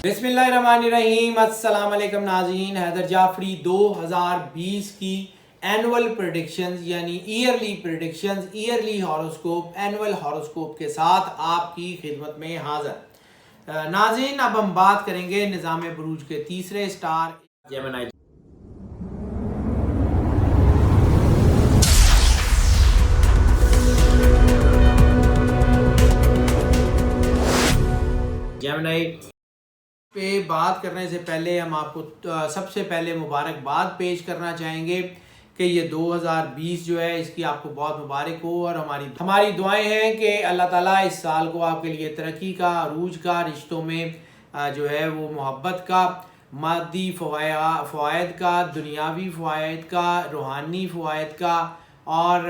बिस्मिल्लाहिर्रहमानिर्रहीम। अस्सलाम वालेकुम नाज़रीन। हैदर जाफरी 2020 की एनुअल प्रेडिक्शंस यानी yearly predictions, yearly horoscope, annual horoscope के साथ आपकी खिदमत में हाजिर। नाज़रीन, अब हम बात करेंगे निज़ाम बुरूज के तीसरे स्टार जेमिनी। जेमिनी पे बात करने से पहले हम आपको सबसे पहले मुबारकबाद पेश करना चाहेंगे कि ये 2020 जो है इसकी आपको बहुत मुबारक हो, और हमारी दुआएं हैं कि अल्लाह ताला इस साल को आपके लिए तरक्की का, अरूज का, रिश्तों में जो है वो मोहब्बत का, मादी फ़वायद का, दुनियावी फ़वायद का, रूहानी फ़वायद का और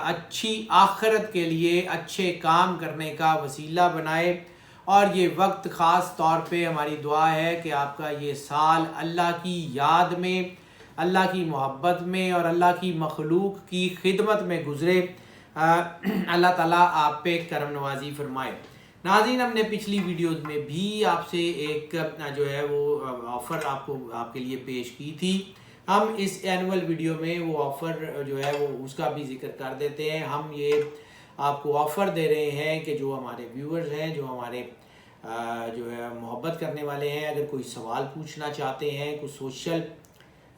अच्छी आखिरत के लिए अच्छे काम करने का वसीला बनाए। और ये वक्त ख़ास तौर पे हमारी दुआ है कि आपका ये साल अल्लाह की याद में, अल्लाह की मोहब्बत में और अल्लाह की मखलूक की खिदमत में गुज़रे। अल्लाह ताला आप पे करम नवाजी फरमाए। नाज़रीन, हमने पिछली वीडियोज़ में भी आपसे एक जो है वो ऑफ़र आपके लिए पेश की थी। हम इस एनुअल वीडियो में वो ऑफ़र जो है वो उसका भी जिक्र कर देते हैं। हम ये आपको ऑफ़र दे रहे हैं कि जो हमारे व्यूअर्स हैं, जो हमारे जो है मोहब्बत करने वाले हैं, अगर कोई सवाल पूछना चाहते हैं कुछ सोशल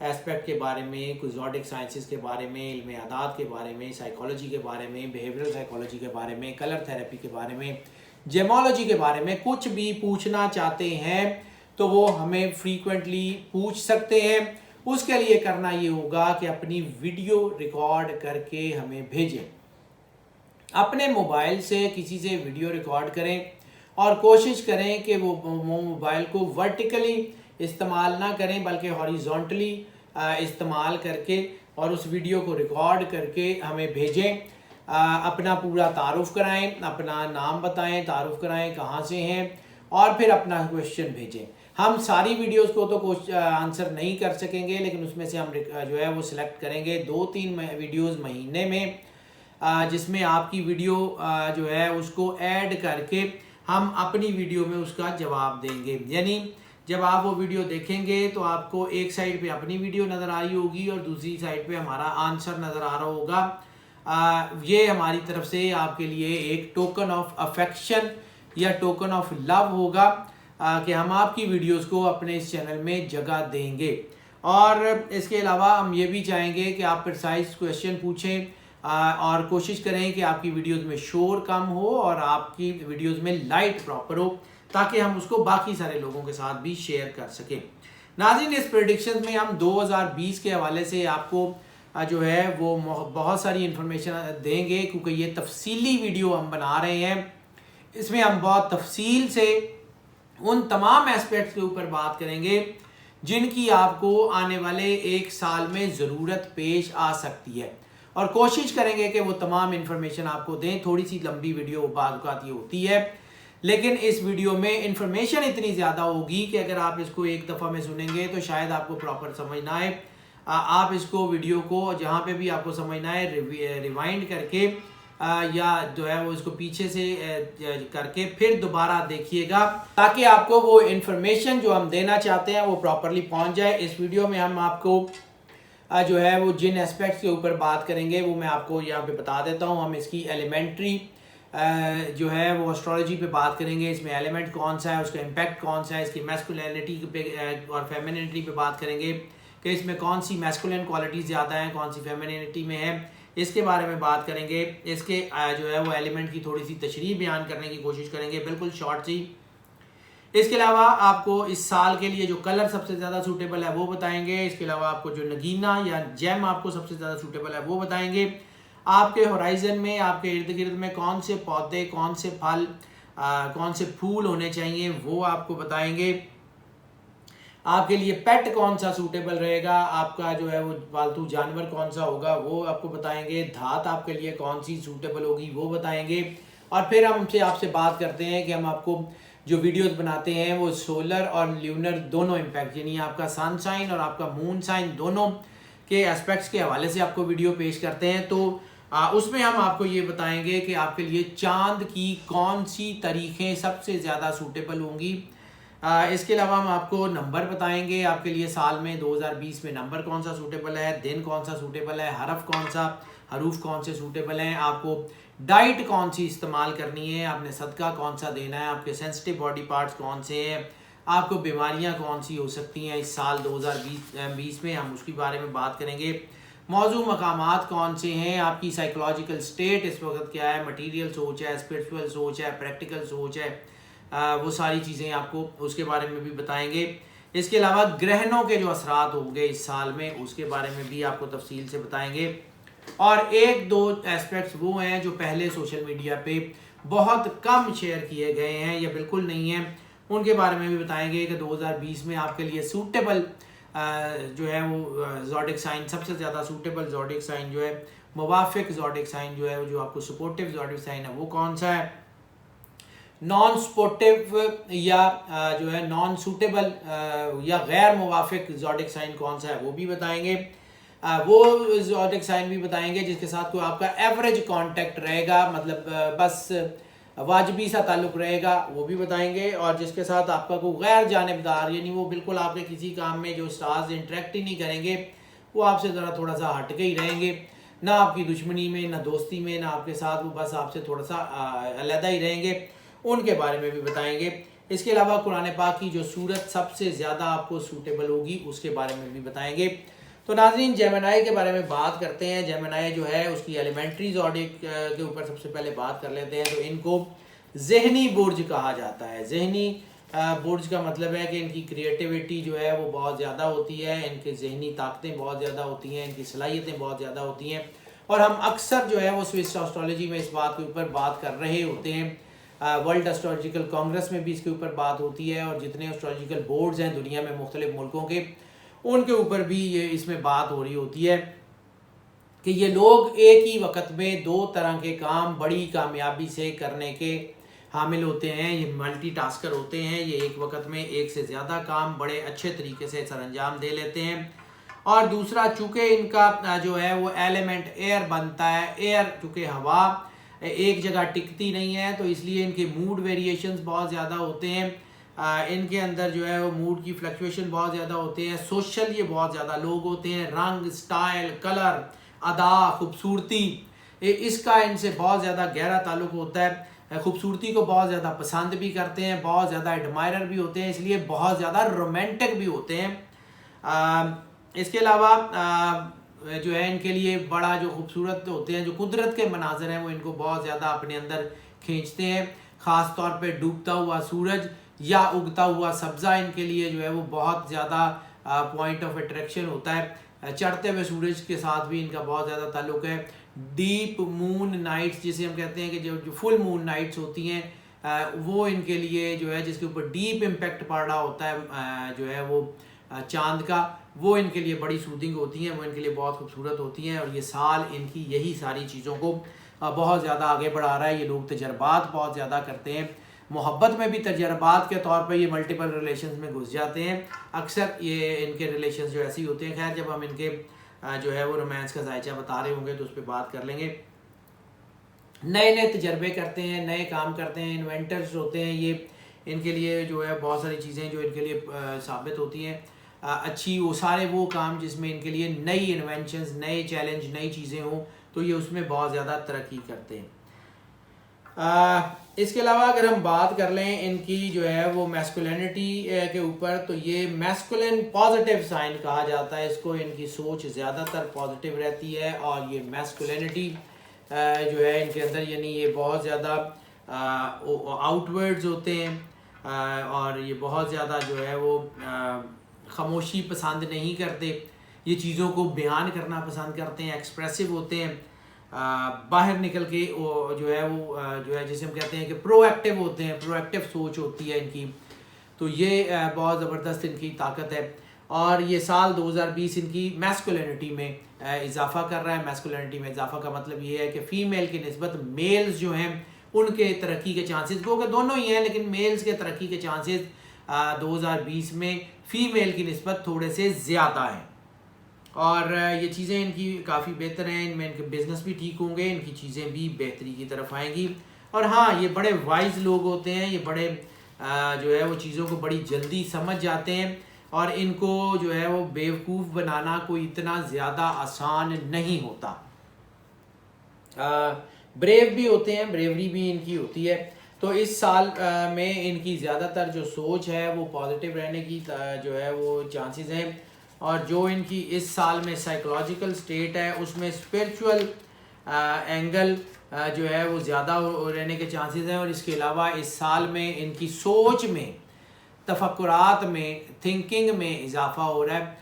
एस्पेक्ट के बारे में, कुछ ज़ोडिक साइंसेस के बारे में, इल्म आदात के बारे में, साइकोलॉजी के बारे में, बिहेवियरल साइकोलॉजी के बारे में, कलर थेरेपी के बारे में, जेमोलॉजी के बारे में कुछ भी पूछना चाहते हैं तो वो हमें फ्रीक्वेंटली पूछ सकते हैं। उसके लिए करना ये होगा कि अपनी वीडियो रिकॉर्ड करके हमें भेजें। अपने मोबाइल से किसी से वीडियो रिकॉर्ड करें और कोशिश करें कि वो मोबाइल को वर्टिकली इस्तेमाल ना करें बल्कि हॉरिजॉन्टली इस्तेमाल करके और उस वीडियो को रिकॉर्ड करके हमें भेजें। अपना पूरा तारुफ कराएं, अपना नाम बताएं, तारुफ कराएं कहाँ से हैं, और फिर अपना क्वेश्चन भेजें। हम सारी वीडियोस को तो आंसर नहीं कर सकेंगे, लेकिन उसमें से हम जो है वो सिलेक्ट करेंगे 2-3 वीडियोस महीने में, जिसमें आपकी वीडियो जो है उसको ऐड करके हम अपनी वीडियो में उसका जवाब देंगे। यानी जब आप वो वीडियो देखेंगे तो आपको एक साइड पे अपनी वीडियो नज़र आ रही होगी और दूसरी साइड पे हमारा आंसर नज़र आ रहा होगा। ये हमारी तरफ से आपके लिए एक टोकन ऑफ अफेक्शन या टोकन ऑफ लव होगा कि हम आपकी वीडियोस को अपने इस चैनल में जगह देंगे। और इसके अलावा हम ये भी चाहेंगे कि आप प्रिसाइज क्वेश्चन पूछें और कोशिश करें कि आपकी वीडियोस में शोर कम हो और आपकी वीडियोस में लाइट प्रॉपर हो, ताकि हम उसको बाकी सारे लोगों के साथ भी शेयर कर सकें। नाज़रीन, इस प्रेडिक्शन में हम 2020 के हवाले से आपको जो है वो बहुत सारी इन्फॉर्मेशन देंगे, क्योंकि ये तफसीली वीडियो हम बना रहे हैं। इसमें हम बहुत तफसील से उन तमाम एस्पेक्ट्स के ऊपर बात करेंगे जिनकी आपको आने वाले एक साल में ज़रूरत पेश आ सकती है, और कोशिश करेंगे कि वो तमाम इन्फॉर्मेशन आपको दें। थोड़ी सी लंबी वीडियो बात ये होती है, लेकिन इस वीडियो में इन्फॉर्मेशन इतनी ज़्यादा होगी कि अगर आप इसको एक दफ़ा में सुनेंगे तो शायद आपको प्रॉपर समझ ना आए। आप इसको वीडियो को जहाँ पे भी आपको समझ ना आए रिवाइंड करके या जो है वो इसको पीछे से करके फिर दोबारा देखिएगा, ताकि आपको वो इन्फॉर्मेशन जो हम देना चाहते हैं वो प्रॉपरली पहुँच जाए। इस वीडियो में हम आपको जो है वो जिन एस्पेक्ट्स के ऊपर बात करेंगे वो मैं आपको यहाँ पे बता देता हूँ। हम इसकी एलिमेंट्री जो है वो एस्ट्रोलॉजी पे बात करेंगे। इसमें एलिमेंट कौन सा है, उसका इम्पैक्ट कौन सा है, इसकी मैस्कुलिनिटी पे और फेमिनिटी पे बात करेंगे कि इसमें कौन सी मैस्कुलिन क्वालिटीज़ ज़्यादा हैं, कौन सी फेमिनिटी में है, इसके बारे में बात करेंगे। इसके जो है वो एलिमेंट की थोड़ी सी तशरीह बयान करने की कोशिश करेंगे, बिल्कुल शॉर्ट सी। इसके अलावा आपको इस साल के लिए जो कलर सबसे ज़्यादा सूटेबल है वो बताएंगे। इसके अलावा आपको जो नगीना या जेम आपको सबसे ज़्यादा सूटेबल है वो बताएंगे। आपके होराइजन में, आपके इर्द गिर्द में कौन से पौधे, कौन से फल, कौन से फूल होने चाहिए वो आपको बताएंगे। आपके लिए पेट कौन सा सूटेबल रहेगा, आपका जो है वो पालतू जानवर कौन सा होगा वो आपको बताएंगे। धात आपके लिए कौन सी सूटेबल होगी वो बताएंगे। और फिर हम आपसे बात करते हैं कि हम आपको जो वीडियोस बनाते हैं वो सोलर और ल्यूनर दोनों इम्पैक्ट, यानी आपका सन साइन और आपका मून साइन दोनों के एस्पेक्ट्स के हवाले से आपको वीडियो पेश करते हैं। तो उसमें हम आपको ये बताएंगे कि आपके लिए चांद की कौन सी तारीखें सबसे ज़्यादा सूटेबल होंगी इसके अलावा हम आपको नंबर बताएंगे आपके लिए साल में 2020 में नंबर कौन सा सूटेबल है, दिन कौन सा सूटेबल है, हरफ कौन सा, हरूफ कौन से सूटेबल हैं, आपको डाइट कौन सी इस्तेमाल करनी है, आपने सदका कौन सा देना है, आपके सेंसिटिव बॉडी पार्ट्स कौन से हैं, आपको बीमारियां कौन सी हो सकती हैं इस साल 2020 में, हम उसके बारे में बात करेंगे। मौजू मकामात कौन से हैं, आपकी साइकोलॉजिकल स्टेट इस वक्त क्या है, मटीरियल सोच है, स्पिरिचुअल सोच है, प्रैक्टिकल सोच है, वो सारी चीज़ें आपको उसके बारे में भी बताएंगे। इसके अलावा ग्रहणों के जो असरात होंगे इस साल में उसके बारे में भी आपको तफसील से बताएंगे। और एक दो एस्पेक्ट्स वो हैं जो पहले सोशल मीडिया पे बहुत कम शेयर किए गए हैं या बिल्कुल नहीं हैं, उनके बारे में भी बताएंगे कि 2020 में आपके लिए सूटेबल जो है वो ज़ोडिक साइन, सबसे ज़्यादा सूटेबल ज़ोडिक साइन जो है, मुवाफिक ज़ोडिक साइन जो है, जो आपको सपोर्टिव ज़ोडिक साइन है वो कौन सा है, नॉन सपोर्टिव या जो है नॉन सूटेबल या गैर मुवाफिक ज़ोडिक साइन कौन सा है वो भी बताएंगे। वो ज़ोडिक साइन भी बताएंगे जिसके साथ कोई आपका एवरेज कांटेक्ट रहेगा, मतलब बस वाजबी सा ताल्लुक़ रहेगा, वो भी बताएंगे। और जिसके साथ आपका कोई गैर जानिबदार, यानी वो बिल्कुल आपके किसी काम में जो स्टार्स इंटरेक्ट ही नहीं करेंगे, वो आपसे ज़रा थोड़ा सा हट के ही रहेंगे, ना आपकी दुश्मनी में, ना दोस्ती में, ना आपके साथ, वो बस आपसे थोड़ा सा अलहदा ही रहेंगे, उनके बारे में भी बताएंगे। इसके अलावा कुरान पाक की जो सूरत सबसे ज़्यादा आपको सूटेबल होगी उसके बारे में भी बताएंगे। तो नाज़रीन, जेमिनी के बारे में बात करते हैं। जेमिनी जो है उसकी एलिमेंट्री ज़ोडिक के ऊपर सबसे पहले बात कर लेते हैं। तो इनको जहनी बुर्ज कहा जाता है। जहनी बुर्ज का मतलब है कि इनकी क्रिएटिविटी जो है वो बहुत ज़्यादा होती है, इनकी जहनी ताकतें बहुत ज़्यादा होती हैं, इनकी सलाहियतें बहुत ज़्यादा होती हैं। और हम अक्सर जो है वो स्विस एस्ट्रोलॉजी में इस बात के ऊपर बात कर रहे होते हैं। वर्ल्ड एस्ट्रोलॉजिकल कांग्रेस में भी इसके ऊपर बात होती है, और जितने एस्ट्रोलॉजिकल बोर्ड्स हैं दुनिया में मुख्तलिफ मुल्कों के, उनके ऊपर भी ये इसमें बात हो रही होती है कि ये लोग एक ही वक्त में दो तरह के काम बड़ी कामयाबी से करने के हामिल होते हैं। ये मल्टीटास्कर होते हैं, ये एक वक्त में एक से ज़्यादा काम बड़े अच्छे तरीके से सरअंजाम दे लेते हैं। और दूसरा, चूँकि इनका जो है वो एलिमेंट एयर बनता है, एयर चूँकि हवा एक जगह टिकती नहीं है, तो इसलिए इनके मूड वेरिएशंस बहुत ज़्यादा होते हैं। इनके अंदर जो है वो मूड की फ्लक्चुएशन बहुत ज़्यादा होते हैं। सोशल ये बहुत ज़्यादा लोग होते हैं। रंग, स्टाइल, कलर, अदा, खूबसूरती, इसका इनसे बहुत ज़्यादा गहरा ताल्लुक़ होता है। खूबसूरती को बहुत ज़्यादा पसंद भी करते हैं, बहुत ज़्यादा एडमायरर भी होते हैं, इसलिए बहुत ज़्यादा रोमांटिक भी होते हैं। इसके अलावा जो है इनके लिए बड़ा जो खूबसूरत होते हैं, जो कुदरत के मनाजर हैं, वो इनको बहुत ज़्यादा अपने अंदर खींचते हैं। ख़ास तौर पे डूबता हुआ सूरज या उगता हुआ सब्ज़ा इनके लिए जो है वो बहुत ज़्यादा पॉइंट ऑफ अट्रैक्शन होता है। चढ़ते हुए सूरज के साथ भी इनका बहुत ज़्यादा ताल्लुक़ है। डीप मून नाइट्स जिसे हम कहते हैं कि जो फुल मून नाइट्स होती हैं, वो इनके लिए जो है जिसके ऊपर डीप इम्पेक्ट पड़ रहा होता है जो है वो चांद का, वो इनके लिए बड़ी सूदिंग होती हैं, वो इनके लिए बहुत खूबसूरत होती हैं। और ये साल इनकी यही सारी चीज़ों को बहुत ज़्यादा आगे बढ़ा रहा है। ये लोग तजर्बात बहुत ज़्यादा करते हैं, मोहब्बत में भी तजर्बात के तौर पर ये मल्टीपल रिलेशंस में घुस जाते हैं। अक्सर ये इनके रिलेशंस जो ऐसे ही होते हैं। खैर, जब हम इनके जो है वो रोमांस का जायचा बता रहे होंगे तो उस पर बात कर लेंगे। नए नए तजर्बे करते हैं, नए काम करते हैं, इन्वेंटर्स होते हैं। ये इनके लिए जो है बहुत सारी चीज़ें जो इनके लिए साबित होती हैं अच्छी, वो सारे वो काम जिसमें इनके लिए नई इन्वेंशंस, नए चैलेंज, नई चीज़ें हों, तो ये उसमें बहुत ज़्यादा तरक्की करते हैं। इसके अलावा अगर हम बात कर लें इनकी जो है वो मैस्कुलिनिटी के ऊपर, तो ये मैस्कुलिन पॉजिटिव साइन कहा जाता है इसको। इनकी सोच ज़्यादातर पॉजिटिव रहती है, और ये मैस्कुलिनिटी जो है इनके अंदर, यानी ये बहुत ज़्यादा आउटवर्ड्स होते हैं, और ये बहुत ज़्यादा जो है वो खामोशी पसंद नहीं करते, ये चीज़ों को बयान करना पसंद करते हैं, एक्सप्रेसिव होते हैं, बाहर निकल के जो है जिसे हम कहते हैं कि प्रोएक्टिव होते हैं, प्रोएक्टिव सोच होती है इनकी। तो ये बहुत ज़बरदस्त इनकी ताकत है। और ये साल 2020 इनकी मैस्कुलिनिटी में इजाफा कर रहा है। मैस्कुलिनिटी में इजाफा का मतलब ये है कि फ़ीमेल की निस्बत मेल्स जो हैं उनके तरक्की के चांसेस, क्योंकि दोनों ही हैं, लेकिन मेल्स के तरक्की के चांसेस 2020 में फ़ीमेल की निस्बत थोड़े से ज़्यादा हैं। और ये चीज़ें इनकी काफ़ी बेहतर हैं, इनमें इनके बिज़नेस भी ठीक होंगे, इनकी चीज़ें भी बेहतरी की तरफ आएंगी। और हाँ, ये बड़े वाइज लोग होते हैं, ये बड़े जो है वो चीज़ों को बड़ी जल्दी समझ जाते हैं और इनको जो है वो बेवकूफ़ बनाना कोई इतना ज़्यादा आसान नहीं होता। ब्रेव भी होते हैं, ब्रेवरी भी इनकी होती है। तो इस साल में इनकी ज़्यादातर जो सोच है वो पॉजिटिव रहने की जो है वो चांसेस हैं, और जो इनकी इस साल में साइकोलॉजिकल स्टेट है उसमें स्पिरिचुअल एंगल जो है वो ज़्यादा रहने के चांसेस हैं। और इसके अलावा इस साल में इनकी सोच में, तफक्कुरात में, थिंकिंग में इजाफा हो रहा है।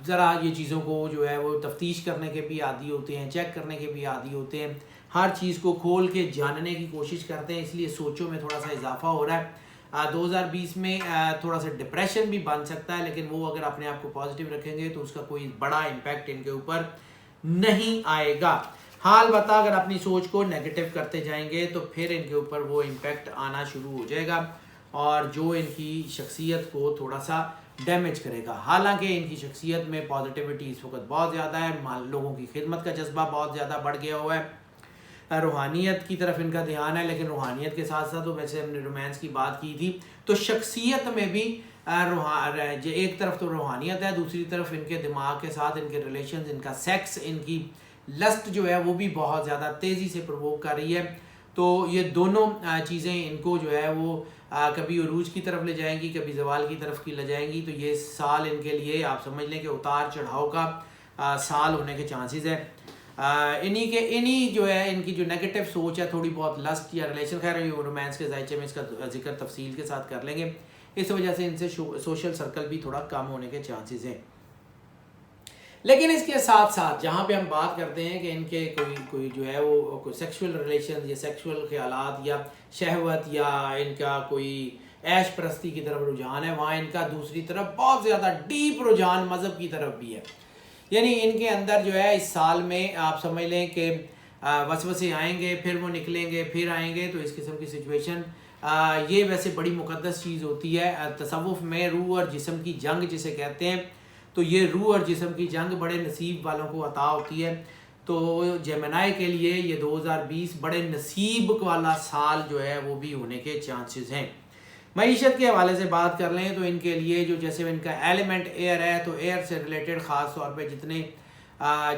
ज़रा ये चीज़ों को जो है वो तफ्तीश करने के भी आदी होते हैं, चेक करने के भी आदी होते हैं, हर चीज़ को खोल के जानने की कोशिश करते हैं, इसलिए सोचों में थोड़ा सा इजाफा हो रहा है। 2020 में थोड़ा सा डिप्रेशन भी बन सकता है, लेकिन वो अगर अपने आप को पॉजिटिव रखेंगे तो उसका कोई बड़ा इम्पैक्ट इनके ऊपर नहीं आएगा। हाल बता अगर अपनी सोच को नेगेटिव करते जाएंगे तो फिर इनके ऊपर वो इम्पैक्ट आना शुरू हो जाएगा और जो इनकी शख्सियत को थोड़ा सा डैमेज करेगा। हालांकि इनकी शख्सियत में पॉजिटिविटी इस वक्त बहुत ज़्यादा है, लोगों की खिदमत का जज्बा बहुत ज़्यादा बढ़ गया हुआ है, रूहानियत की तरफ इनका ध्यान है। लेकिन रूहानियत के साथ साथ, तो वैसे हमने रोमांस की बात की थी, तो शख्सियत में भी एक तरफ तो रूहानियत है, दूसरी तरफ इनके दिमाग के साथ इनके रिलेशन, इनका सेक्स, इनकी लस्ट जो है वो भी बहुत ज़्यादा तेज़ी से प्रवोक कर रही है। तो ये दोनों चीज़ें इनको जो है वो कभी उरूज की तरफ ले जाएंगी, कभी जवाल की तरफ की ले जाएंगी। तो ये साल इनके लिए आप समझ लें कि उतार चढ़ाव का साल होने के चांसेस है। इन्हीं जो है इनकी जो नेगेटिव सोच है, थोड़ी बहुत लस्ट या रिलेशन, खैर रोमांस के जायचे में इसका जिक्र तफसील के साथ कर लेंगे। इस वजह से इनसे सोशल सर्कल भी थोड़ा कम होने के चांसेस हैं। लेकिन इसके साथ साथ जहाँ पे हम बात करते हैं कि इनके कोई जो है वो कोई सेक्सुअल रिलेशन या सेक्सुअल ख्यालात या शहवत या इनका कोई ऐश परस्ती की तरफ रुझान है, वहाँ इनका दूसरी तरफ बहुत ज़्यादा डीप रुझान मज़हब की तरफ भी है। यानी इनके अंदर जो है इस साल में आप समझ लें कि वसवसे आएंगे, फिर वो निकलेंगे, फिर आएंगे। तो इस किस्म की सिचुएशन ये वैसे बड़ी मुक़द्दस चीज़ होती है तसव्वुफ़ में, रूह और जिस्म की जंग जिसे कहते हैं। तो ये रूह और जिस्म की जंग बड़े नसीब वालों को अता होती है। तो जेमिनी के लिए ये 2020 बड़े नसीब वाला साल जो है वो भी होने के चांसेस हैं। मईशत के हवाले से बात कर लें तो इनके लिए जो जैसे इनका एलिमेंट एयर है, तो एयर से रिलेटेड ख़ास तौर पे जितने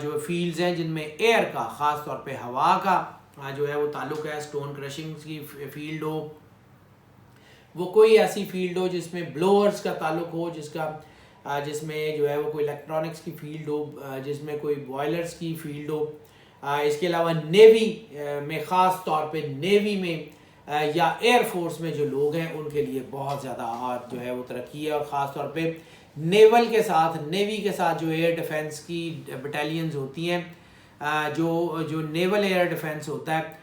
जो फील्ड्स हैं जिनमें एयर का, ख़ास तौर पे हवा का जो है वो ताल्लुक़ है, स्टोन क्रशिंग की फील्ड हो, वो कोई ऐसी फील्ड हो जिसमें ब्लोअर्स का ताल्लुक़ हो, जिसमें जो है वो कोई इलेक्ट्रॉनिक्स की फील्ड हो, जिसमें कोई बॉयलर्स की फील्ड हो। इसके अलावा नेवी में, ख़ास तौर पे नेवी में या एयर फोर्स में जो लोग हैं उनके लिए बहुत ज़्यादा जो है वो तरक्की है। और ख़ास तौर पे नेवल के साथ, नेवी के साथ जो एयर डिफेंस की बटालियंस होती हैं, जो नेवल एयर डिफेंस होता है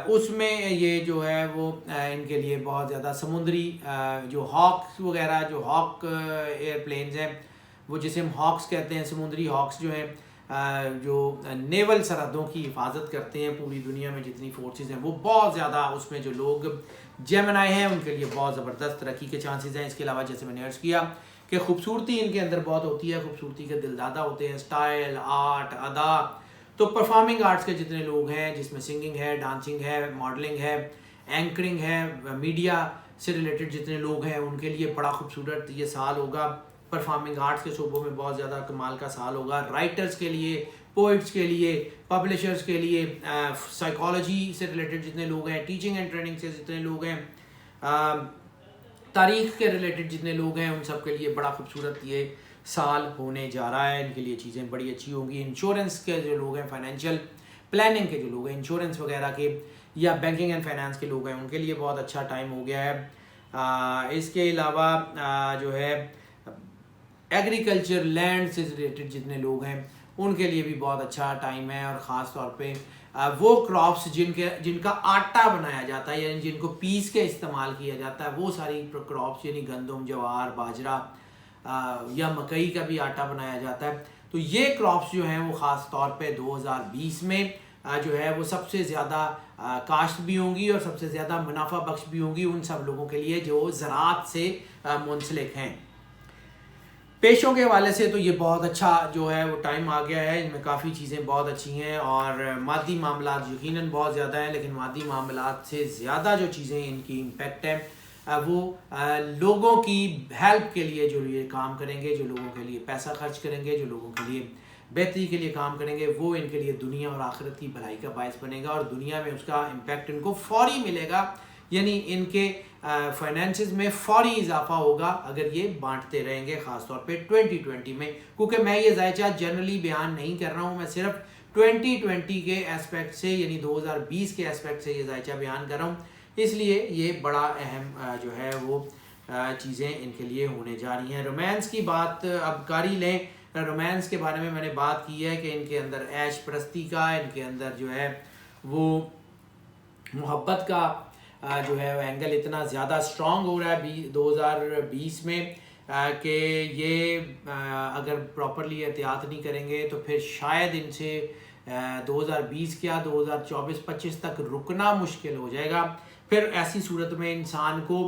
उसमें ये जो है वो इनके लिए बहुत ज़्यादा समुद्री जो हॉक्स वगैरह, जो हॉक एयरप्लेन्स हैं, वो जिसे हम हॉक्स कहते हैं, समुद्री हॉक्स जो हैं, जो नेवल सरहदों की हिफाजत करते हैं पूरी दुनिया में जितनी फोर्सेस हैं, वो बहुत ज़्यादा उसमें जो लोग जेमिनी हैं उनके लिए बहुत ज़बरदस्त तरक्की के चांसेस हैं। इसके अलावा जैसे मैंने अर्ज़ किया कि खूबसूरती इनके अंदर बहुत होती है, खूबसूरती के दिलदादा होते हैं, स्टाइल, आर्ट, अदा। तो परफॉर्मिंग आर्ट्स के जितने लोग हैं, जिसमें सिंगिंग है, डांसिंग है, मॉडलिंग है, एंकरिंग है, मीडिया से रिलेटेड जितने लोग हैं उनके लिए बड़ा खूबसूरत ये साल होगा। परफॉर्मिंग आर्ट्स के शोबों में बहुत ज़्यादा कमाल का साल होगा। राइटर्स के लिए, पोइट्स के लिए, पब्लिशर्स के लिए, साइकोलॉजी से रिलेटेड जितने लोग हैं, टीचिंग एंड ट्रेनिंग से जितने लोग हैं, तारीख़ के रिलेटेड जितने लोग हैं, उन सब के लिए बड़ा खूबसूरत ये साल होने जा रहा है। इनके लिए चीज़ें बड़ी अच्छी होंगी। इंश्योरेंस के जो लोग हैं, फाइनेंशियल प्लानिंग के जो लोग हैं, इंश्योरेंस वगैरह के या बैंकिंग एंड फाइनेंस के लोग हैं, उनके लिए बहुत अच्छा टाइम हो गया है। इसके अलावा जो है एग्रीकल्चर, लैंड से रिलेटेड जितने लोग हैं उनके लिए भी बहुत अच्छा टाइम है। और ख़ास तौर पे वो क्रॉप्स जिनका आटा बनाया जाता है, यानी जिनको पीस के इस्तेमाल किया जाता है, वो सारी क्रॉप्स यानी गंदम, ज्वार, बाजरा या मकई का भी आटा बनाया जाता है। तो ये क्रॉप्स जो हैं वो ख़ास तौर पे 2020 में जो है वो सबसे ज़्यादा काश्त भी होंगी और सबसे ज़्यादा मुनाफा बख्श भी होंगी उन सब लोगों के लिए जो ज़राअत से मुंसलिक हैं। पेशों के हवाले से तो ये बहुत अच्छा जो है वो टाइम आ गया है, इनमें काफ़ी चीज़ें बहुत अच्छी हैं और मादी मामलात यकीनन बहुत ज़्यादा हैं, लेकिन मादी मामलात से ज़्यादा जो चीज़ें इनकी इम्पेक्ट है वो लोगों की हेल्प के लिए जो ये काम करेंगे, जो लोगों के लिए पैसा खर्च करेंगे, जो लोगों के लिए बेहतरी के लिए काम करेंगे, वो इनके लिए दुनिया और आखिरत की भलाई का बायस बनेगा और दुनिया में उसका इम्पैक्ट इनको फौरी मिलेगा, यानी इनके फाइनेंसिस में फौरी इजाफा होगा अगर ये बांटते रहेंगे, ख़ासतौर पे 2020 में। क्योंकि मैं ये जायचा जनरली बयान नहीं कर रहा हूँ, मैं सिर्फ 2020 के एस्पेक्ट से यानी 2020 के एस्पेक्ट से ये जायचा बयान कर रहा हूँ, इसलिए ये बड़ा अहम जो है वो चीज़ें इनके लिए होने जा रही हैं। रोमांस की बात अब कर ही लें। रोमांस के बारे में मैंने बात की है कि इनके अंदर ऐश परस्ती का, इनके अंदर जो है वो मोहब्बत का जो है एंगल इतना ज़्यादा स्ट्रॉन्ग हो रहा है 2020 में कि ये अगर प्रॉपरली एहतियात नहीं करेंगे तो फिर शायद इनसे 2020 क्या 2024-25 तक रुकना मुश्किल हो जाएगा। फिर ऐसी सूरत में इंसान को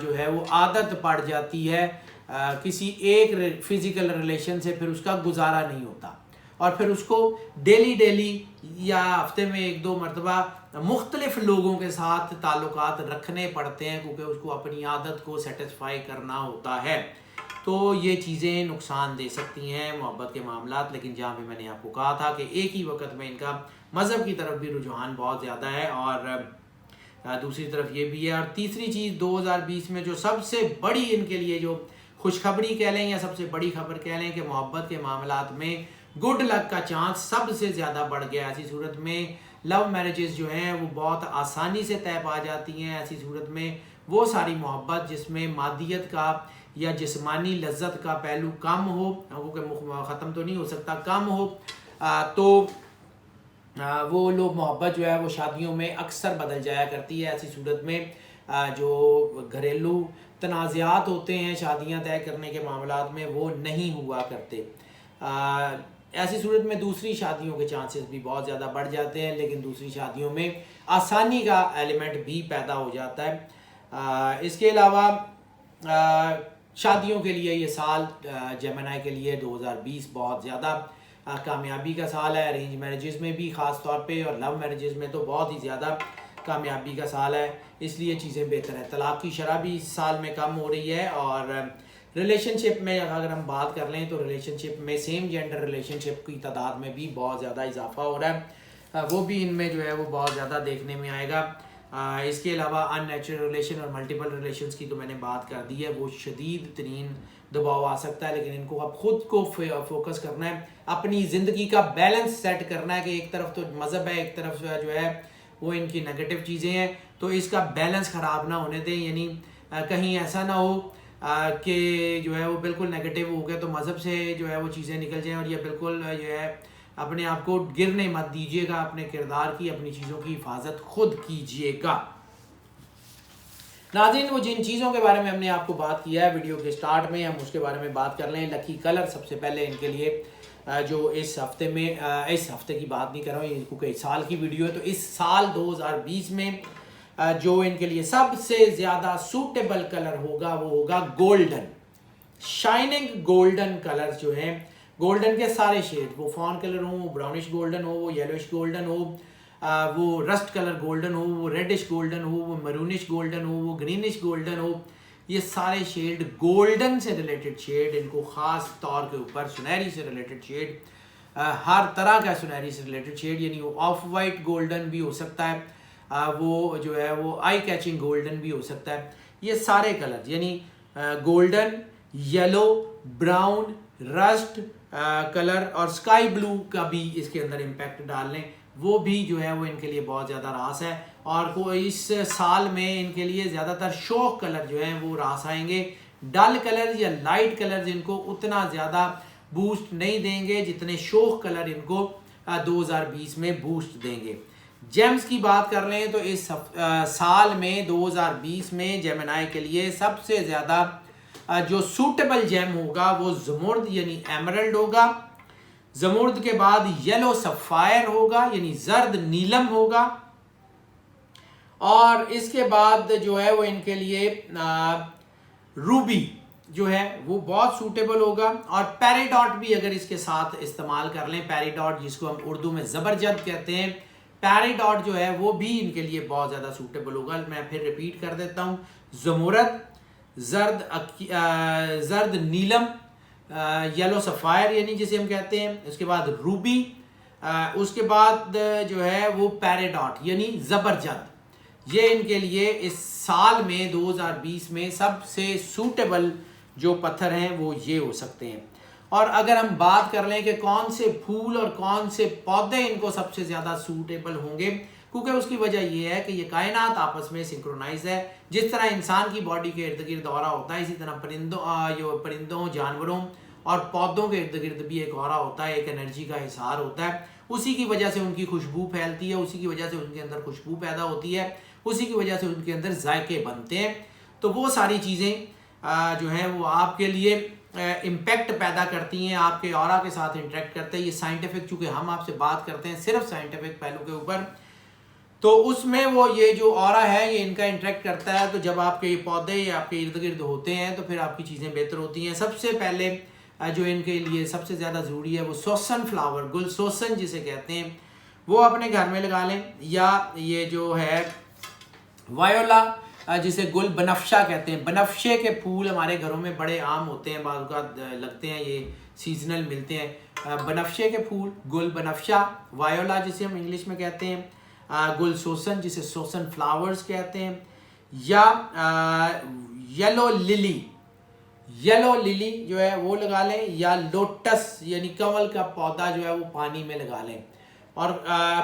जो है वो आदत पड़ जाती है किसी एक फिज़िकल रिलेशन से, फिर उसका गुजारा नहीं होता और फिर उसको डेली या हफ्ते में 1-2 मरतबा मुख्तलिफ लोगों के साथ ताल्लुकात रखने पड़ते हैं क्योंकि उसको अपनी आदत को सेटिस्फाई करना होता है। तो ये चीज़ें नुकसान दे सकती हैं मोहब्बत के मामलात। लेकिन जहाँ पे मैंने आपको कहा था कि एक ही वक्त में इनका मज़हब की तरफ भी रुझान बहुत ज़्यादा है और दूसरी तरफ ये भी है। और तीसरी चीज़ 2020 में जो सबसे बड़ी इनके लिए जो खुशखबरी कह लें या सबसे बड़ी खबर कह लें कि मोहब्बत के मामलात में गुड लक का चांस सबसे ज़्यादा बढ़ गया। ऐसी सूरत में लव मैरिजेस जो हैं वो बहुत आसानी से तय पा जाती हैं। ऐसी सूरत में वो सारी मोहब्बत जिसमें मादियत का या जिस्मानी लज्जत का पहलू कम हो, क्योंकि ख़त्म तो नहीं हो सकता, कम हो, तो वो लोग मोहब्बत जो है वो शादियों में अक्सर बदल जाया करती है। ऐसी सूरत में जो घरेलू तनाज़ात होते हैं शादियां तय करने के मामलात में वो नहीं हुआ करते। ऐसी सूरत में दूसरी शादियों के चांसेस भी बहुत ज़्यादा बढ़ जाते हैं, लेकिन दूसरी शादियों में आसानी का एलिमेंट भी पैदा हो जाता है। इसके अलावा शादियों के लिए ये साल जेमिनी के लिए 2020 बहुत ज़्यादा कामयाबी का साल है। अरेंज मैरिजेस में भी ख़ास तौर पे और लव मैरिजेस में तो बहुत ही ज़्यादा कामयाबी का साल है, इसलिए चीज़ें बेहतर है। तलाक़ की शरह भी इस साल में कम हो रही है और रिलेशनशिप में अगर हम बात कर लें तो रिलेशनशिप में सेम जेंडर रिलेशनशिप की तादाद में भी बहुत ज़्यादा इजाफा हो रहा है, वो भी इनमें जो है वो बहुत ज़्यादा देखने में आएगा। इसके अलावा अननेचुरल रिलेशन और मल्टीपल रिलेशंस की तो मैंने बात कर दी है, वो शदीद तरीन दबाव आ सकता है, लेकिन इनको अब खुद को फोकस करना है, अपनी ज़िंदगी का बैलेंस सेट करना है कि एक तरफ तो मज़हब है, एक तरफ जो है वो इनकी नेगेटिव चीज़ें हैं, तो इसका बैलेंस ख़राब ना होने दें। यानी कहीं ऐसा ना हो कि जो है वो बिल्कुल नेगेटिव हो गया तो मज़हब से जो है वो चीज़ें निकल जाएं और ये बिल्कुल जो है अपने आप को गिरने मत दीजिएगा, अपने किरदार की, अपनी चीज़ों की हिफाजत खुद कीजिएगा। नाज़रीन, वो जिन चीज़ों के बारे में हमने आपको बात किया है वीडियो के स्टार्ट में, हम उसके बारे में बात कर लें। लकी कलर सबसे पहले इनके लिए जो इस हफ्ते में, इस हफ्ते की बात नहीं कर रहा हूँ क्योंकि इस साल की वीडियो है, तो इस साल 2020 में जो इनके लिए सबसे ज़्यादा सूटेबल कलर होगा वो होगा गोल्डन, शाइनिंग गोल्डन कलर जो हैं, गोल्डन के सारे शेड, वो फॉन कलर हो, ब्राउनिश गोल्डन हो, वो येलोइश गोल्डन हो, वो रस्ट कलर गोल्डन हो, वो रेडिश गोल्डन हो, वो मरूनिश गोल्डन हो, वो ग्रीनिश गोल्डन हो, ये सारे शेड गोल्डन से रिलेटेड शेड, इनको ख़ास तौर के ऊपर सुनहरी से रिलेटेड शेड, हर तरह का सुनहरी से रिलेटेड शेड, यानी वो ऑफ वाइट गोल्डन भी हो सकता है, वो जो है वो आई कैचिंग गोल्डन भी हो सकता है। ये सारे कलर यानी golden, yellow, brown, rust colour और स्काई ब्लू का भी इसके अंदर इम्पैक्ट डाल लें, वो भी जो है वो इनके लिए बहुत ज़्यादा रास है। और को इस साल में इनके लिए ज़्यादातर शौक कलर जो हैं वो रास आएंगे। डल कलर या लाइट कलर इनको उतना ज़्यादा बूस्ट नहीं देंगे जितने शौक कलर इनको 2020 में बूस्ट देंगे। जेम्स की बात कर लें तो इस साल में 2020 में जेमिनी के लिए सबसे ज़्यादा जो सूटेबल जेम होगा वो ज़मुर्द यानी एमरल्ड होगा। ज़मुर्द के बाद येलो सफ़ायर होगा यानी जर्द नीलम होगा, और इसके बाद जो है वो इनके लिए रूबी जो है वो बहुत सूटेबल होगा। और पेरिडॉट भी अगर इसके साथ इस्तेमाल कर लें, पेरिडॉट जिसको हम उर्दू में ज़बरजद कहते हैं, पैराडॉट जो है वो भी इनके लिए बहुत ज़्यादा सूटेबल होगा। मैं फिर रिपीट कर देता हूँ, ज़मुरद, जर्द नीलम, येलो सफ़ायर यानी जिसे हम कहते हैं, उसके बाद रूबी, उसके बाद जो है वो पैराडॉट यानी ज़बरजद। ये इनके लिए इस साल में 2020 में सबसे सूटेबल जो पत्थर हैं वो ये हो सकते हैं। और अगर हम बात कर लें कि कौन से फूल और कौन से पौधे इनको सबसे ज़्यादा सूटेबल होंगे, क्योंकि उसकी वजह यह है कि ये कायनात आपस में सिंक्रोनाइज है। जिस तरह इंसान की बॉडी के इर्द गिर्द ऑरा होता है, इसी तरह परिंदों जानवरों और पौधों के इर्द गिर्द भी एक ऑरा होता है, एक एनर्जी का हिसार होता है। उसी की वजह से उनकी खुशबू फैलती है, उसी की वजह से उनके अंदर खुशबू पैदा होती है, उसी की वजह से उनके अंदर जायके बनते हैं। तो वो सारी चीज़ें जो हैं वो आपके लिए इम्पैक्ट पैदा करती हैं, आपके ऑरा के साथ इंटरेक्ट करते हैं। ये साइंटिफिक, चूँकि हम आपसे बात करते हैं सिर्फ साइंटिफिक पहलू के ऊपर, तो उसमें वो ये जो ऑरा है ये इनका इंटरेक्ट करता है। तो जब आपके ये पौधे या आपके इर्द गिर्द होते हैं तो फिर आपकी चीज़ें बेहतर होती हैं। सबसे पहले जो इनके लिए सबसे ज़्यादा ज़रूरी है वो सोसन फ्लावर, गुल सोसन जिसे कहते हैं, वो अपने घर में लगा लें। या ये जो है वायोला, जिसे गुल बनफ्शा कहते हैं, बनफ्शे के फूल हमारे घरों में बड़े आम होते हैं, बाज़ लगते हैं, ये सीजनल मिलते हैं। बनफ्शे के फूल, गुल बनफ्शा, वायोला जिसे हम इंग्लिश में कहते हैं, गुल सोसन जिसे सोसन फ्लावर्स कहते हैं, या येलो लिली, येलो लिली जो है वो लगा लें, या लोटस यानी कमल का पौधा जो है वो पानी में लगा लें। और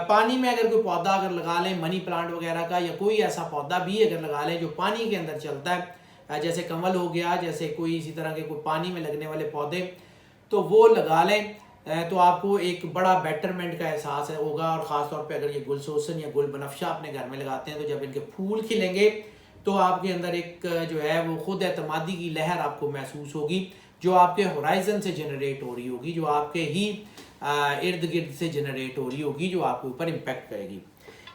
पानी में अगर कोई पौधा अगर लगा लें, मनी प्लांट वगैरह का, या कोई ऐसा पौधा भी अगर लगा लें जो पानी के अंदर चलता है, जैसे कमल हो गया, जैसे कोई इसी तरह के कोई पानी में लगने वाले पौधे, तो वो लगा लें, तो आपको एक बड़ा बेटरमेंट का एहसास होगा। और ख़ास तौर पे अगर ये गुल सोसन या गुल बनफ्शा अपने घर में लगाते हैं तो जब इनके फूल खिलेंगे तो आपके अंदर एक जो है वो खुद एतमादी की लहर आपको महसूस होगी, जो आपके होराइजन से जनरेट हो रही होगी, जो आपके ही इर्द गिर्द से जनरेट हो रही होगी, जो आपके ऊपर इम्पेक्ट करेगी।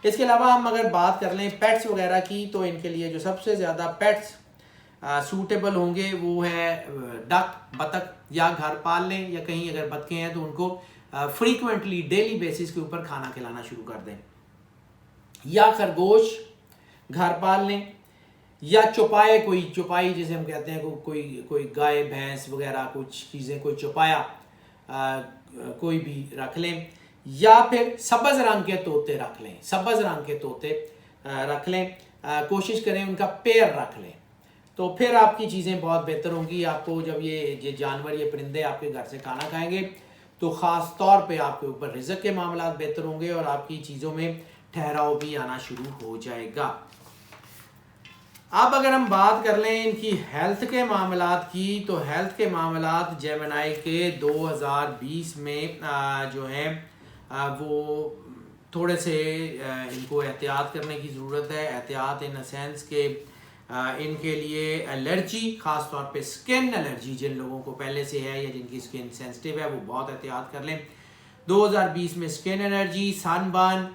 इसके अलावा हम अगर बात कर लें पेट्स वगैरह की, तो इनके लिए जो सबसे ज़्यादा पेट्स सूटेबल होंगे वो है डक, बतख, या घर पाल लें, या कहीं अगर बतखें हैं तो उनको फ्रीक्वेंटली डेली बेसिस के ऊपर खाना खिलाना शुरू कर दें, या खरगोश घर पाल लें, या चौपाए, कोई चौपाई जिसे हम कहते हैं, कोई गाय भैंस वगैरह कुछ चीज़ें, कोई चौपाया कोई भी रख लें, या फिर सब्ज़ रंग के तोते रख लें, सब्ज़ रंग के तोते रख लें, कोशिश करें उनका पेयर रख लें, तो फिर आपकी चीज़ें बहुत बेहतर होंगी। आपको जब ये जानवर, ये परिंदे आपके घर से खाना खाएंगे तो ख़ास तौर पे आपके ऊपर रिज़्क़ के मामला बेहतर होंगे और आपकी चीज़ों में ठहराव भी आना शुरू हो जाएगा। अब अगर हम बात कर लें इनकी हेल्थ के मामलात की, तो हेल्थ के मामलात जेमिनी के 2020 में जो हैं वो थोड़े से इनको एहतियात करने की ज़रूरत है। एहतियात इन सेंस के इनके लिए एलर्जी, ख़ास तौर पे स्किन एलर्जी जिन लोगों को पहले से है या जिनकी स्किन सेंसिटिव है वो बहुत एहतियात कर लें। 2020 में स्किन एलर्जी, सनबर्न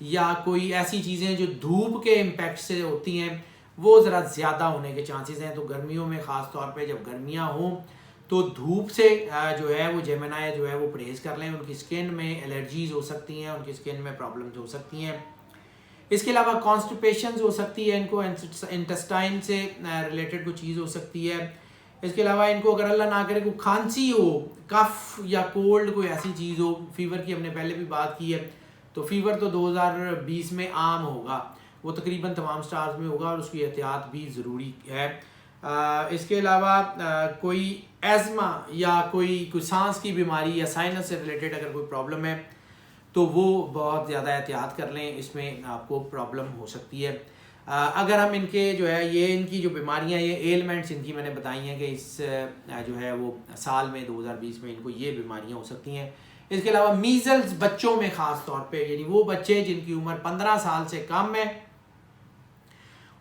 या कोई ऐसी चीज़ें जो धूप के इम्पैक्ट से होती हैं वो ज़रा ज़्यादा होने के चांसेस हैं। तो गर्मियों में ख़ास तौर पे जब गर्मियाँ हों तो धूप से जो है वो जेमिनी जो है वो परहेज़ कर लें। उनकी स्किन में एलर्जीज़ हो सकती हैं, उनकी स्किन में प्रॉब्लम्स हो सकती हैं। इसके अलावा कॉन्स्टिपेशन हो सकती है, इनको इंटेस्टाइन से रिलेटेड कोई चीज़ हो सकती है। इसके अलावा इनको अगर अल्लाह ना करे कोई खांसी हो, कफ या कोल्ड, कोई ऐसी चीज़ हो, फीवर की हमने पहले भी बात की है, तो फीवर तो 2020 में आम होगा, वो तकरीबन तमाम स्टार्स में होगा और उसकी एहतियात भी ज़रूरी है। इसके अलावा कोई एज़मा या कोई सांस की बीमारी या साइनस से रिलेटेड अगर कोई प्रॉब्लम है तो वो बहुत ज़्यादा एहतियात कर लें, इसमें आपको प्रॉब्लम हो सकती है। अगर हम इनके जो है ये इनकी जो बीमारियां, ये एलमेंट्स इनकी मैंने बताई हैं कि इस जो है वो साल में 2020 में इनको ये बीमारियां हो सकती हैं। इसके अलावा मीज़ल्स बच्चों में ख़ास तौर पे, यानी वो बच्चे जिनकी उम्र 15 साल से कम है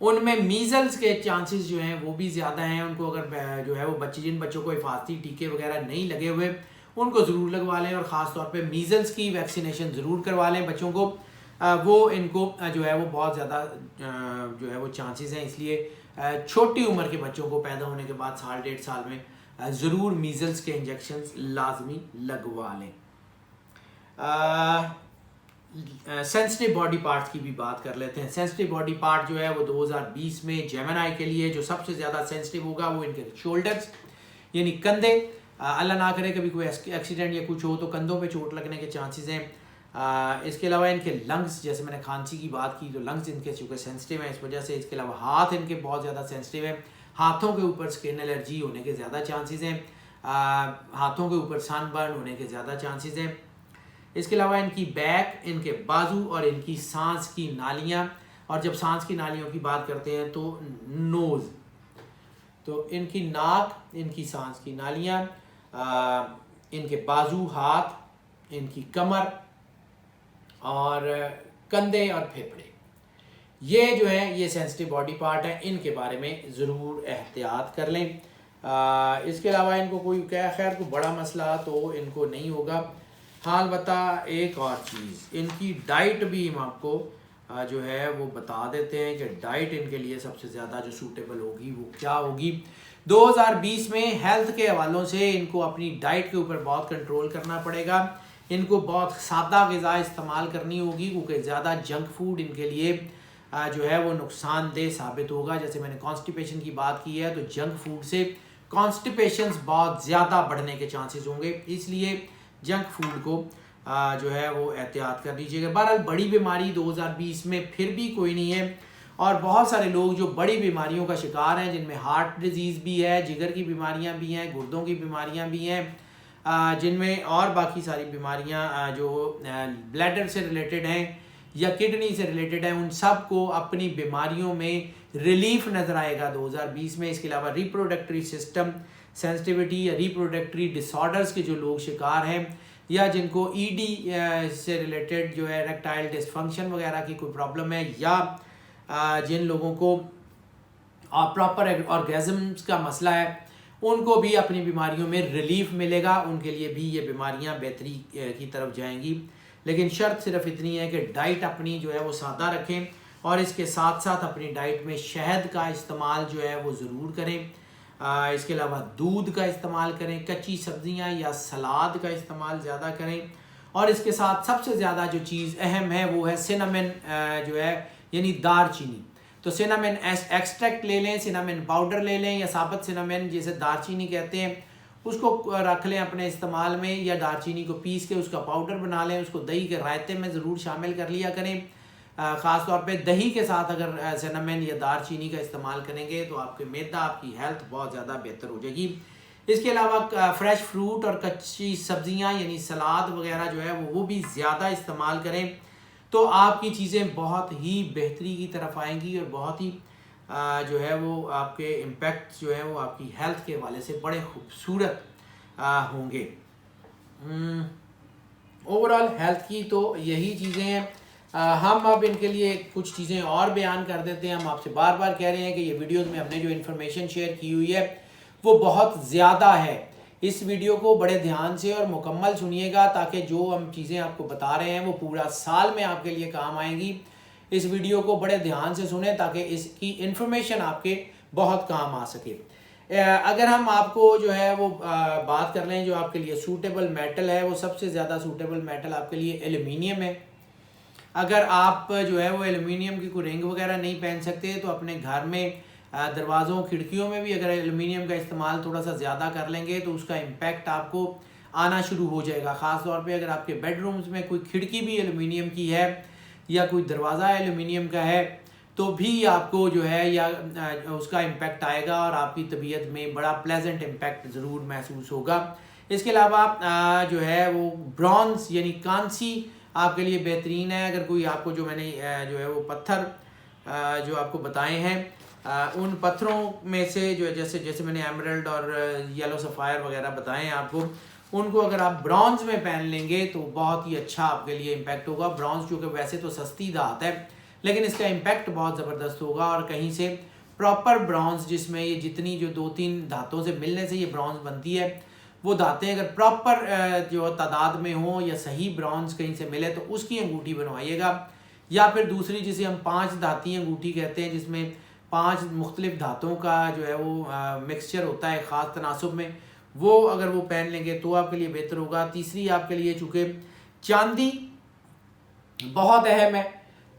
उनमें मीज़ल्स के चांसेस जो हैं वो भी ज़्यादा हैं। उनको अगर जो है वो बच्चे, जिन बच्चों को हिफाजती टीके वगैरह नहीं लगे हुए उनको ज़रूर लगवा लें और ख़ास तौर पे मीज़ल्स की वैक्सीनेशन ज़रूर करवा लें बच्चों को। वो इनको जो है वो बहुत ज़्यादा जो है वो चांसेस हैं, इसलिए छोटी उम्र के बच्चों को पैदा होने के बाद साल 1.5 साल में ज़रूर मीज़ल्स के इंजेक्शंस लाजमी लगवा लें। सेंसिटिव बॉडी पार्ट्स की भी बात कर लेते हैं। सेंसिटिव बॉडी पार्ट जो है वो 2020 में जेमिनी के लिए जो सबसे ज़्यादा सेंसिटिव होगा वो इनके शोल्डर्स यानी कंधे। अल्लाह ना करे कभी कोई एक्सीडेंट या कुछ हो तो कंधों पे चोट लगने के चांसेस हैं। इसके अलावा इनके लंग्स, जैसे मैंने खांसी की बात की तो लंग्स इनके चूँकि सेंसिटिव हैं इस वजह से। इसके अलावा हाथ इनके बहुत ज़्यादा सेंसिटिव हैं, हाथों के ऊपर स्किन एलर्जी होने के ज़्यादा चांसेस हैं, हाथों के ऊपर सनबर्न होने के ज़्यादा चांसेस हैं। इसके अलावा इनकी बैक, इनके बाजू और इनकी सांस की नालियाँ, और जब सांस की नालियों की बात करते हैं तो नोज़, तो इनकी नाक, इनकी सांस की नालियाँ, इनके बाजू, हाथ, इनकी कमर और कंधे और फेफड़े, ये जो है ये सेंसिटिव बॉडी पार्ट है। इनके बारे में ज़रूर एहतियात कर लें। इसके अलावा इनको कोई खैर कोई बड़ा मसला तो इनको नहीं होगा। हाँ अलबत्ता एक और चीज़, इनकी डाइट भी हम आपको जो है वो बता देते हैं कि डाइट इनके लिए सबसे ज़्यादा जो सूटेबल होगी वो क्या होगी। 2020 में हेल्थ के हवालों से इनको अपनी डाइट के ऊपर बहुत कंट्रोल करना पड़ेगा। इनको बहुत सादा ग़िज़ा इस्तेमाल करनी होगी क्योंकि ज़्यादा जंक फूड इनके लिए जो है वो नुकसानदेह साबित होगा। जैसे मैंने कॉन्स्टिपेशन की बात की है तो जंक फूड से कॉन्स्टिपेशंस बहुत ज़्यादा बढ़ने के चांसेस होंगे, इसलिए जंक फूड को जो है वो एहतियात कर लीजिएगा। बहरहाल बड़ी बीमारी 2020 में फिर भी कोई नहीं है, और बहुत सारे लोग जो बड़ी बीमारियों का शिकार हैं जिनमें हार्ट डिजीज़ भी है, जिगर की बीमारियां भी हैं, गुर्दों की बीमारियां भी हैं, जिनमें और बाकी सारी बीमारियां जो ब्लैडर से रिलेटेड हैं या किडनी से रिलेटेड है, उन सब को अपनी बीमारियों में रिलीफ नज़र आएगा 2020 में। इसके अलावा रिप्रोडक्टरी सिस्टम सेंसिटिविटी या रिप्रोडक्टरी डिसऑर्डर्स के जो लोग शिकार हैं या जिनको ईडी से रिलेटेड जो है इरेक्टाइल डिसफंक्शन वगैरह की कोई प्रॉब्लम है, या जिन लोगों को प्रॉपर ऑर्गेजम्स का मसला है, उनको भी अपनी बीमारियों में रिलीफ मिलेगा। उनके लिए भी ये बीमारियां बेहतरी की तरफ जाएंगी। लेकिन शर्त सिर्फ इतनी है कि डाइट अपनी जो है वो सादा रखें, और इसके साथ साथ अपनी डाइट में शहद का इस्तेमाल जो है वो ज़रूर करें। इसके अलावा दूध का इस्तेमाल करें, कच्ची सब्जियां या सलाद का इस्तेमाल ज़्यादा करें, और इसके साथ सबसे ज़्यादा जो चीज़ अहम है वो है सिनामन जो है यानी दारचीनी। तो सिनामन एक्सट्रैक्ट ले लें, सिनामन पाउडर ले लें, या साबुत सिनामन जिसे दारचीनी कहते हैं उसको रख लें अपने इस्तेमाल में, या दारचीनी को पीस के उसका पाउडर बना लें, उसको दही के रायते में ज़रूर शामिल कर लिया करें। ख़ास तौर पे दही के साथ अगर सिनामन या दारचीनी का इस्तेमाल करेंगे तो आपके मैदा, आपकी हेल्थ बहुत ज़्यादा बेहतर हो जाएगी। इसके अलावा फ्रेश फ्रूट और कच्ची सब्जियां यानी सलाद वगैरह जो है वो भी ज़्यादा इस्तेमाल करें, तो आपकी चीज़ें बहुत ही बेहतरी की तरफ आएंगी और बहुत ही जो है वो आपके इम्पेक्ट जो है वो आपकी हेल्थ के हवाले से बड़े खूबसूरत होंगे। ओवरऑल हेल्थ की तो यही चीज़ें हैं। हम अब इनके लिए कुछ चीज़ें और बयान कर देते हैं। हम आपसे बार बार कह रहे हैं कि ये वीडियोस में हमने जो इन्फॉर्मेशन शेयर की हुई है वो बहुत ज़्यादा है। इस वीडियो को बड़े ध्यान से और मुकम्मल सुनिएगा ताकि जो हम चीज़ें आपको बता रहे हैं वो पूरा साल में आपके लिए काम आएंगी। इस वीडियो को बड़े ध्यान से सुने ताकि इसकी इन्फॉर्मेशन आपके बहुत काम आ सके। अगर हम आपको जो है वो बात कर लें जो आपके लिए सूटेबल मेटल है, वो सबसे ज़्यादा सूटेबल मेटल आपके लिए एल्युमिनियम है। अगर आप जो है वो एल्युमिनियम की कोई रिंग वगैरह नहीं पहन सकते तो अपने घर में दरवाज़ों खिड़कियों में भी अगर एल्युमिनियम का इस्तेमाल थोड़ा सा ज़्यादा कर लेंगे तो उसका इम्पैक्ट आपको आना शुरू हो जाएगा। ख़ास तौर पे अगर आपके बेडरूम्स में कोई खिड़की भी एल्युमिनियम की है या कोई दरवाज़ा एल्युमिनियम का है तो भी आपको जो है या उसका इम्पैक्ट आएगा और आपकी तबीयत में बड़ा प्लेजेंट इम्पैक्ट ज़रूर महसूस होगा। इसके अलावा जो है वो ब्रॉन्ज यानी कांसी आपके लिए बेहतरीन है। अगर कोई आपको जो मैंने जो है वो पत्थर जो आपको बताए हैं उन पत्थरों में से जो जैसे मैंने एमरल्ड और येलो सफ़ायर वगैरह बताए हैं आपको, उनको अगर आप ब्रॉन्ज में पहन लेंगे तो बहुत ही अच्छा आपके लिए इम्पैक्ट होगा। ब्रॉन्ज जो कि वैसे तो सस्ती धात है लेकिन इसका इम्पैक्ट बहुत ज़बरदस्त होगा, और कहीं से प्रॉपर ब्रॉन्ज जिसमें ये जितनी जो 2-3 धातों से मिलने से ये ब्रॉन्ज बनती है वो धातें अगर प्रॉपर जो तादाद में हो या सही ब्रॉन्ज कहीं से मिले तो उसकी अंगूठी बनवाइएगा। या फिर दूसरी जिसे हम 5 धाती अंगूठी कहते हैं जिसमें 5 मुख्तलिफ धातों का जो है वो मिक्सचर होता है ख़ास तनासुब में, वो अगर वो पहन लेंगे तो आपके लिए बेहतर होगा। तीसरी आपके लिए चूँकि चांदी बहुत अहम है।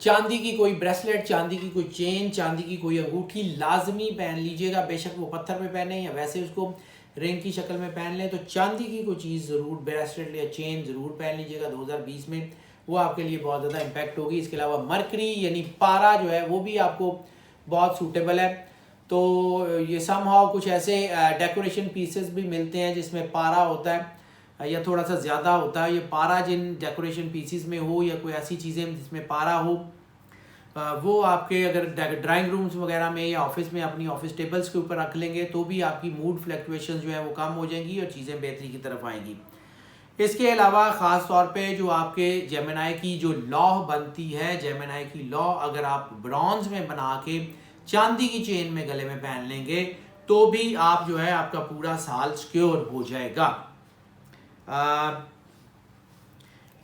चांदी की कोई ब्रेसलेट, चांदी की कोई चेन, चांदी की कोई अंगूठी लाजमी पहन लीजिएगा, बेशक वो पत्थर में पहने या वैसे उसको रिंग की शक्ल में पहन लें, तो चांदी की कोई चीज़ ज़रूर, ब्रेसलेट या चेन ज़रूर पहन लीजिएगा 2020 में, वो आपके लिए बहुत ज़्यादा इम्पैक्ट होगी। इसके अलावा मरकरी यानी पारा जो है वो भी आपको बहुत सूटेबल है। तो ये समहाउ कुछ ऐसे डेकोरेशन पीसेस भी मिलते हैं जिसमें पारा होता है या थोड़ा सा ज़्यादा होता है। ये पारा जिन डेकोरेशन पीसेस में हो या कोई ऐसी चीज़ें जिसमें पारा हो, वो आपके अगर ड्राइंग रूम्स वगैरह में या ऑफिस में अपनी ऑफिस टेबल्स के ऊपर रख लेंगे तो भी आपकी मूड फ्लक्चुएशन जो है वो कम हो जाएंगी और चीज़ें बेहतरी की तरफ आएंगी। इसके अलावा ख़ास तौर पे जो आपके जेमिनी की जो लौह बनती है, जेमिनी की लौह अगर आप ब्रॉन्ज में बना के चांदी की चेन में गले में पहन लेंगे तो भी आप जो है आपका पूरा साल सिक्योर हो जाएगा।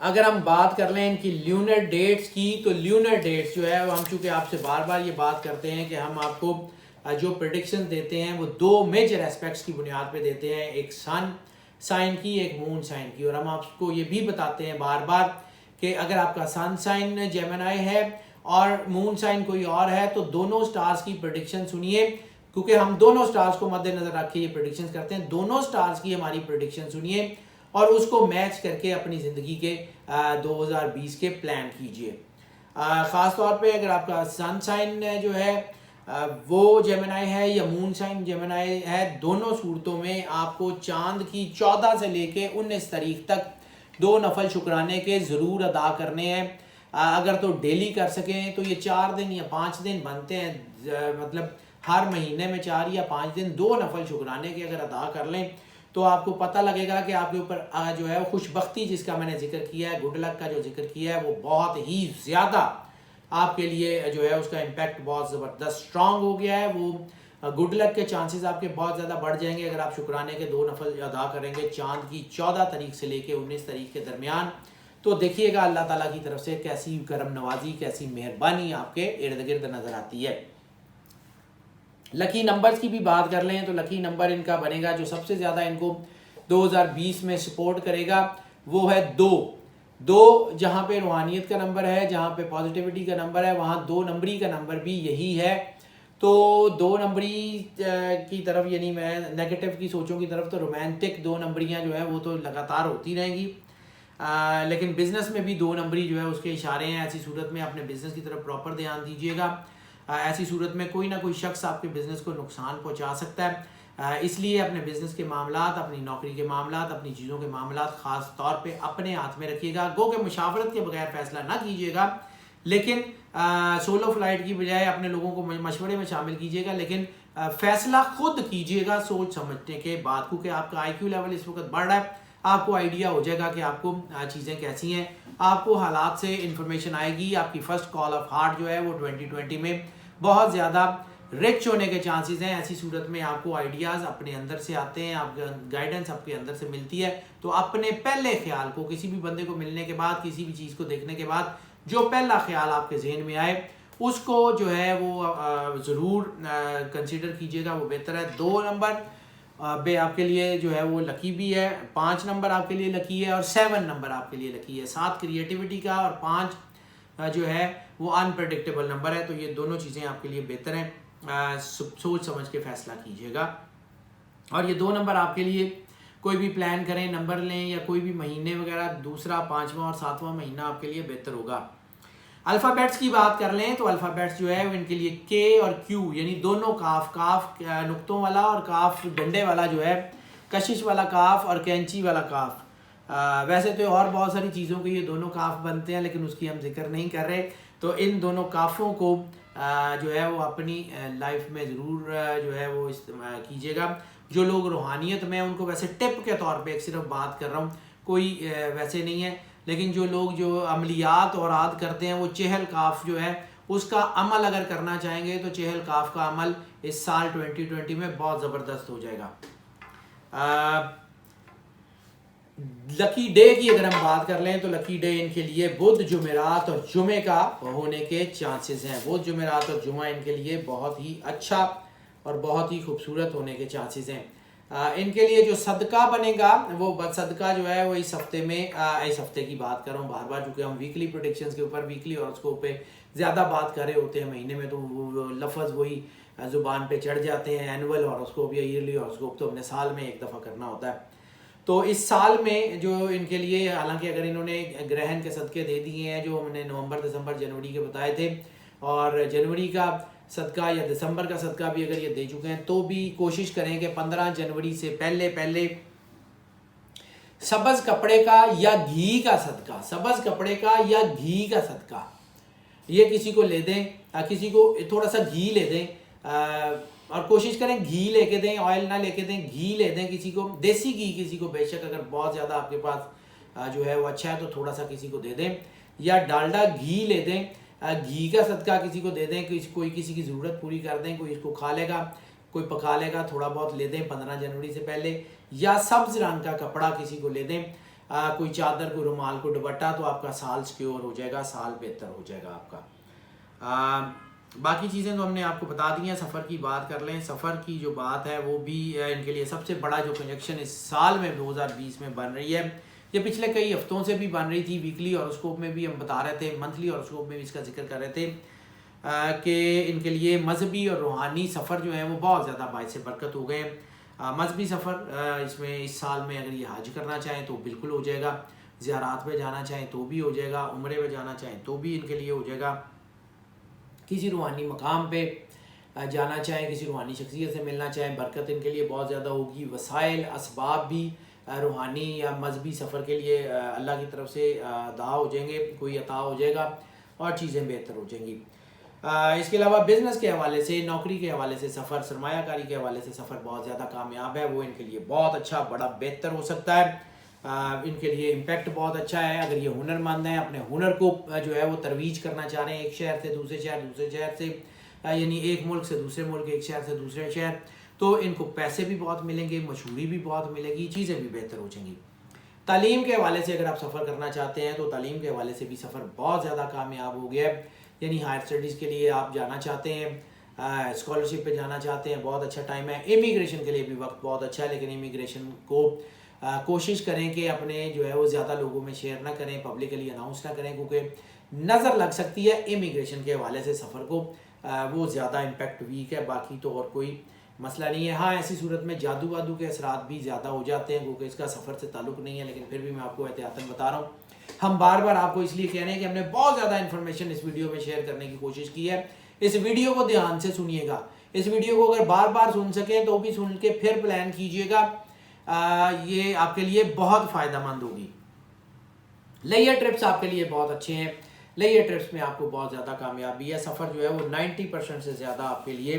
अगर हम बात कर लें इनकी ल्यूनर डेट्स की, तो ल्यूनर डेट्स जो है वो हम चूंकि आपसे बार बार ये बात करते हैं कि हम आपको जो प्रेडिक्शन देते हैं वो दो मेजर एस्पेक्ट्स की बुनियाद पे देते हैं, एक सन साइन की, एक मून साइन की। और हम आपको ये भी बताते हैं बार बार कि अगर आपका सन साइन जेमिनी है और मून साइन कोई और है तो दोनों स्टार्स की प्रेडिक्शन सुनिए, क्योंकि हम दोनों स्टार्स को मद्देनजर रख के ये प्रेडिक्शन करते हैं। दोनों स्टार्स की हमारी प्रेडिक्शन सुनिए और उसको मैच करके अपनी ज़िंदगी के 2020 के प्लान कीजिए। ख़ास तौर पे अगर आपका सन साइन जो है वो जेमिनी है या मून साइन जेमिनी है, दोनों सूरतों में आपको चांद की 14 से लेके 19 तारीख तक 2 नफल शुक्राने के ज़रूर अदा करने हैं। अगर तो डेली कर सकें तो ये 4 दिन या 5 दिन बनते हैं, मतलब हर महीने में 4 या 5 दिन 2 नफल शुक्राने के अगर अदा कर लें तो आपको पता लगेगा कि आपके ऊपर जो है खुशबख्ती जिसका मैंने जिक्र किया है, गुड लक का जो जिक्र किया है, वो बहुत ही ज़्यादा आपके लिए जो है उसका इम्पैक्ट बहुत ज़बरदस्त स्ट्रांग हो गया है। वो गुड लक के चांसेस आपके बहुत ज़्यादा बढ़ जाएंगे अगर आप शुक्राने के 2 नफल अदा करेंगे चांद की 14 तारीख से लेके 19 तारीख के दरमियान। तो देखिएगा अल्लाह ताला की तरफ से कैसी करम नवाजी, कैसी मेहरबानी आपके इर्द गिर्द नज़र आती है। लकी नंबर्स की भी बात कर लें तो लकी नंबर इनका बनेगा जो सबसे ज़्यादा इनको 2020 में सपोर्ट करेगा वो है 2। जहाँ पे रूहानियत का नंबर है, जहाँ पे पॉजिटिविटी का नंबर है, वहाँ 2 नंबरी का नंबर भी यही है। तो 2 नंबरी की तरफ, यानी मैं नेगेटिव की सोचों की तरफ, तो रोमांटिक 2 नंबरियाँ जो है वो तो लगातार होती रहेंगी, लेकिन बिज़नेस में भी 2 नंबरी जो है उसके इशारे हैं। ऐसी सूरत में अपने बिज़नेस की तरफ प्रॉपर ध्यान दीजिएगा। ऐसी सूरत में कोई ना कोई शख्स आपके बिज़नेस को नुकसान पहुंचा सकता है, इसलिए अपने बिज़नेस के मामलात, अपनी नौकरी के मामलात, अपनी चीज़ों के मामलात ख़ास तौर पे अपने हाथ में रखिएगा। गो के मुशावरत के बगैर फ़ैसला ना कीजिएगा, लेकिन सोलो फ्लाइट की बजाय अपने लोगों को मशवरे में शामिल कीजिएगा, लेकिन फ़ैसला खुद कीजिएगा सोच समझने के बाद, क्योंकि आपका IQ लेवल इस वक्त बढ़ रहा है। आपको आइडिया हो जाएगा कि आपको चीज़ें कैसी हैं, आपको हालात से इंफॉर्मेशन आएगी। आपकी फ़र्स्ट कॉल ऑफ हार्ट जो है वो 2020 में बहुत ज़्यादा रिच होने के चांसेस हैं। ऐसी सूरत में आपको आइडियाज़ अपने अंदर से आते हैं, आपका गाइडेंस आपके अंदर से मिलती है। तो अपने पहले ख्याल को, किसी भी बंदे को मिलने के बाद, किसी भी चीज़ को देखने के बाद जो पहला ख्याल आपके जहन में आए उसको जो है वो ज़रूर कंसिडर कीजिएगा, वो बेहतर है। 2 नंबर आपके लिए जो है वो लकी भी है, 5 नंबर आपके लिए लकी है और 7 नंबर आपके लिए लकी है। 7 क्रिएटिविटी का और 5 जो है वो अनप्रडिक्टेबल नंबर है। तो ये दोनों चीज़ें आपके लिए बेहतर हैं, सोच समझ के फैसला कीजिएगा। और ये 2 नंबर आपके लिए कोई भी प्लान करें, नंबर लें या कोई भी महीने वगैरह, दूसरा, 5वां और 7वां महीना आपके लिए बेहतर होगा। अल्फ़ाबेट्स की बात कर लें तो अल्फ़ाबेट्स जो है वो इनके लिए K और Q, यानी दोनों काफ नुक्तों वाला और काफ डंडे वाला जो है, कशिश वाला काफ और कैंची वाला काफ। वैसे तो और बहुत सारी चीज़ों के ये दोनों काफ बनते हैं, लेकिन उसकी हम जिक्र नहीं कर रहे। तो इन दोनों काफ़ों को जो है वो अपनी लाइफ में ज़रूर जो है वो इस्तेमाल कीजिएगा। जो लोग रूहानियत में, उनको वैसे टिप के तौर पे एक सिर्फ बात कर रहा हूँ, कोई वैसे नहीं है, लेकिन जो लोग जो अमलियात और आद करते हैं वो चहल काफ जो है उसका अमल अगर करना चाहेंगे तो चहल काफ का अमल इस साल 2020 में बहुत ज़बरदस्त हो जाएगा। लकी डे की अगर हम बात कर लें तो लकी डे इनके लिए बुध, जुमेरात और जुमे का होने के चांसेस हैं। बुध, जुमेरात और जुमा इनके लिए बहुत ही अच्छा और बहुत ही खूबसूरत होने के चांसेस हैं। इनके लिए जो सदका बनेगा वो सदका जो है वो इस हफ्ते में, इस हफ्ते की बात कर रहा हूँ बार बार, चूँकि हम वीकली प्रोडिक्शंस के ऊपर, वीकली हॉरोस्कोप पे ज़्यादा बात कर रहे होते हैं महीने में, तो वो लफ्ज़ वही ज़ुबान पे चढ़ जाते हैं। एनुअल हॉरोस्कोप या ईयरली हॉरोस्कोप तो हमने साल में एक दफ़ा करना होता है। तो इस साल में जो इनके लिए, हालांकि अगर इन्होंने ग्रहण के सदक़े दे दिए हैं जो हमने नवंबर, दिसंबर, जनवरी के बताए थे, और जनवरी का सदका या दिसंबर का सदका भी अगर ये दे चुके हैं, तो भी कोशिश करें कि 15 जनवरी से पहले पहले सब्ज़ कपड़े का या घी का सदका, सब्ज़ कपड़े का या घी का सदका ये किसी को ले दें, किसी को थोड़ा सा घी ले दें, और कोशिश करें घी लेके दें, ऑयल ना लेके दें, घी ले दें किसी को, देसी घी किसी को, बेशक अगर बहुत ज़्यादा आपके पास जो है वो अच्छा है तो थोड़ा सा किसी को दे दें, या डालडा घी ले दें, घी का सदका किसी को दे दें, कोई किसी की ज़रूरत पूरी कर दें, कोई इसको खा लेगा, कोई पका लेगा, थोड़ा बहुत ले दें 15 जनवरी से पहले, या सब्ज़ रंग का कपड़ा किसी को ले दें, कोई चादर, कोई रुमाल, कोई दुपट्टा, तो आपका साल सिक्योर हो जाएगा, साल बेहतर हो जाएगा आपका। बाकी चीज़ें तो हमने आपको बता दी हैं। सफ़र की बात कर लें, सफ़र की जो बात है वो भी इनके लिए सबसे बड़ा जो कंजक्शन इस साल में 2020 में बन रही है, ये पिछले कई हफ्तों से भी बन रही थी। वीकली हॉरोस्कोप में भी हम बता रहे थे, मंथली हॉरोस्कोप में भी इसका जिक्र कर रहे थे कि इनके लिए मजहबी और रूहानी सफ़र जो है वो बहुत ज़्यादा बाइस बरकत हो गए हैं। मजहबी सफ़र इसमें इस साल में अगर ये हज करना चाहें तो बिल्कुल हो जाएगा, ज़ियारात पे जाना चाहें तो भी हो जाएगा, उम्रे पे जाना चाहें तो भी इनके लिए हो जाएगा, किसी रूहानी मकाम पे जाना चाहें, किसी रूहानी शख्सियत से मिलना चाहें, बरकत इनके लिए बहुत ज़्यादा होगी। वसाइल असबाब भी रूहानी या मजहबी सफ़र के लिए अल्लाह की तरफ से अदा हो जाएंगे, कोई अता हो जाएगा और चीज़ें बेहतर हो जाएंगी। इसके अलावा बिज़नेस के हवाले से, नौकरी के हवाले से सफ़र, सरमायाकारी के हवाले से सफ़र बहुत ज़्यादा कामयाब है, वो इनके लिए बहुत अच्छा, बड़ा बेहतर हो सकता है। इनके लिए इम्पैक्ट बहुत अच्छा है। अगर ये हुनरमंद हैं, अपने हुनर को जो है वो तरवीज करना चाह रहे हैं, एक शहर से दूसरे शहर, दूसरे शहर से यानी एक मुल्क से दूसरे मुल्क, एक शहर से दूसरे शहर, तो इनको पैसे भी बहुत मिलेंगे, मशहूरी भी बहुत मिलेगी, चीज़ें भी बेहतर हो जाएंगी। तालीम के हवाले से अगर आप सफ़र करना चाहते हैं तो तालीम के हवाले से भी सफ़र बहुत ज़्यादा कामयाब हो गया है। यानी हायर स्टडीज़ के लिए आप जाना चाहते हैं, स्कॉलरशिप पे जाना चाहते हैं, बहुत अच्छा टाइम है। इमिग्रेशन के लिए भी वक्त बहुत अच्छा है, लेकिन इमिग्रेशन को कोशिश करें कि अपने जो है वो ज़्यादा लोगों में शेयर ना करें, पब्लिकली अनाउंस ना करें, क्योंकि नज़र लग सकती है इमिग्रेशन के हवाले से सफ़र को, वो ज़्यादा इम्पैक्ट वीक है, बाकी तो और कोई मसला नहीं है। हाँ, ऐसी सूरत में जादू वादू के असरात भी ज़्यादा हो जाते हैं, क्योंकि इसका सफ़र से ताल्लुक़ नहीं है, लेकिन फिर भी मैं आपको एहतियातन बता रहा हूँ। हम बार बार आपको इसलिए कह रहे हैं कि हमने बहुत ज़्यादा इन्फॉर्मेशन इस वीडियो में शेयर करने की कोशिश की है। इस वीडियो को ध्यान से सुनिएगा, इस वीडियो को अगर बार बार सुन सकें तो भी सुन के फिर प्लान कीजिएगा, ये आपके लिए बहुत फ़ायदेमंद होगी। लेयर ट्रिप्स आपके लिए बहुत अच्छे हैं, लेयर ट्रिप्स में आपको बहुत ज़्यादा कामयाबी है। सफ़र जो है वो 90% से ज़्यादा आपके लिए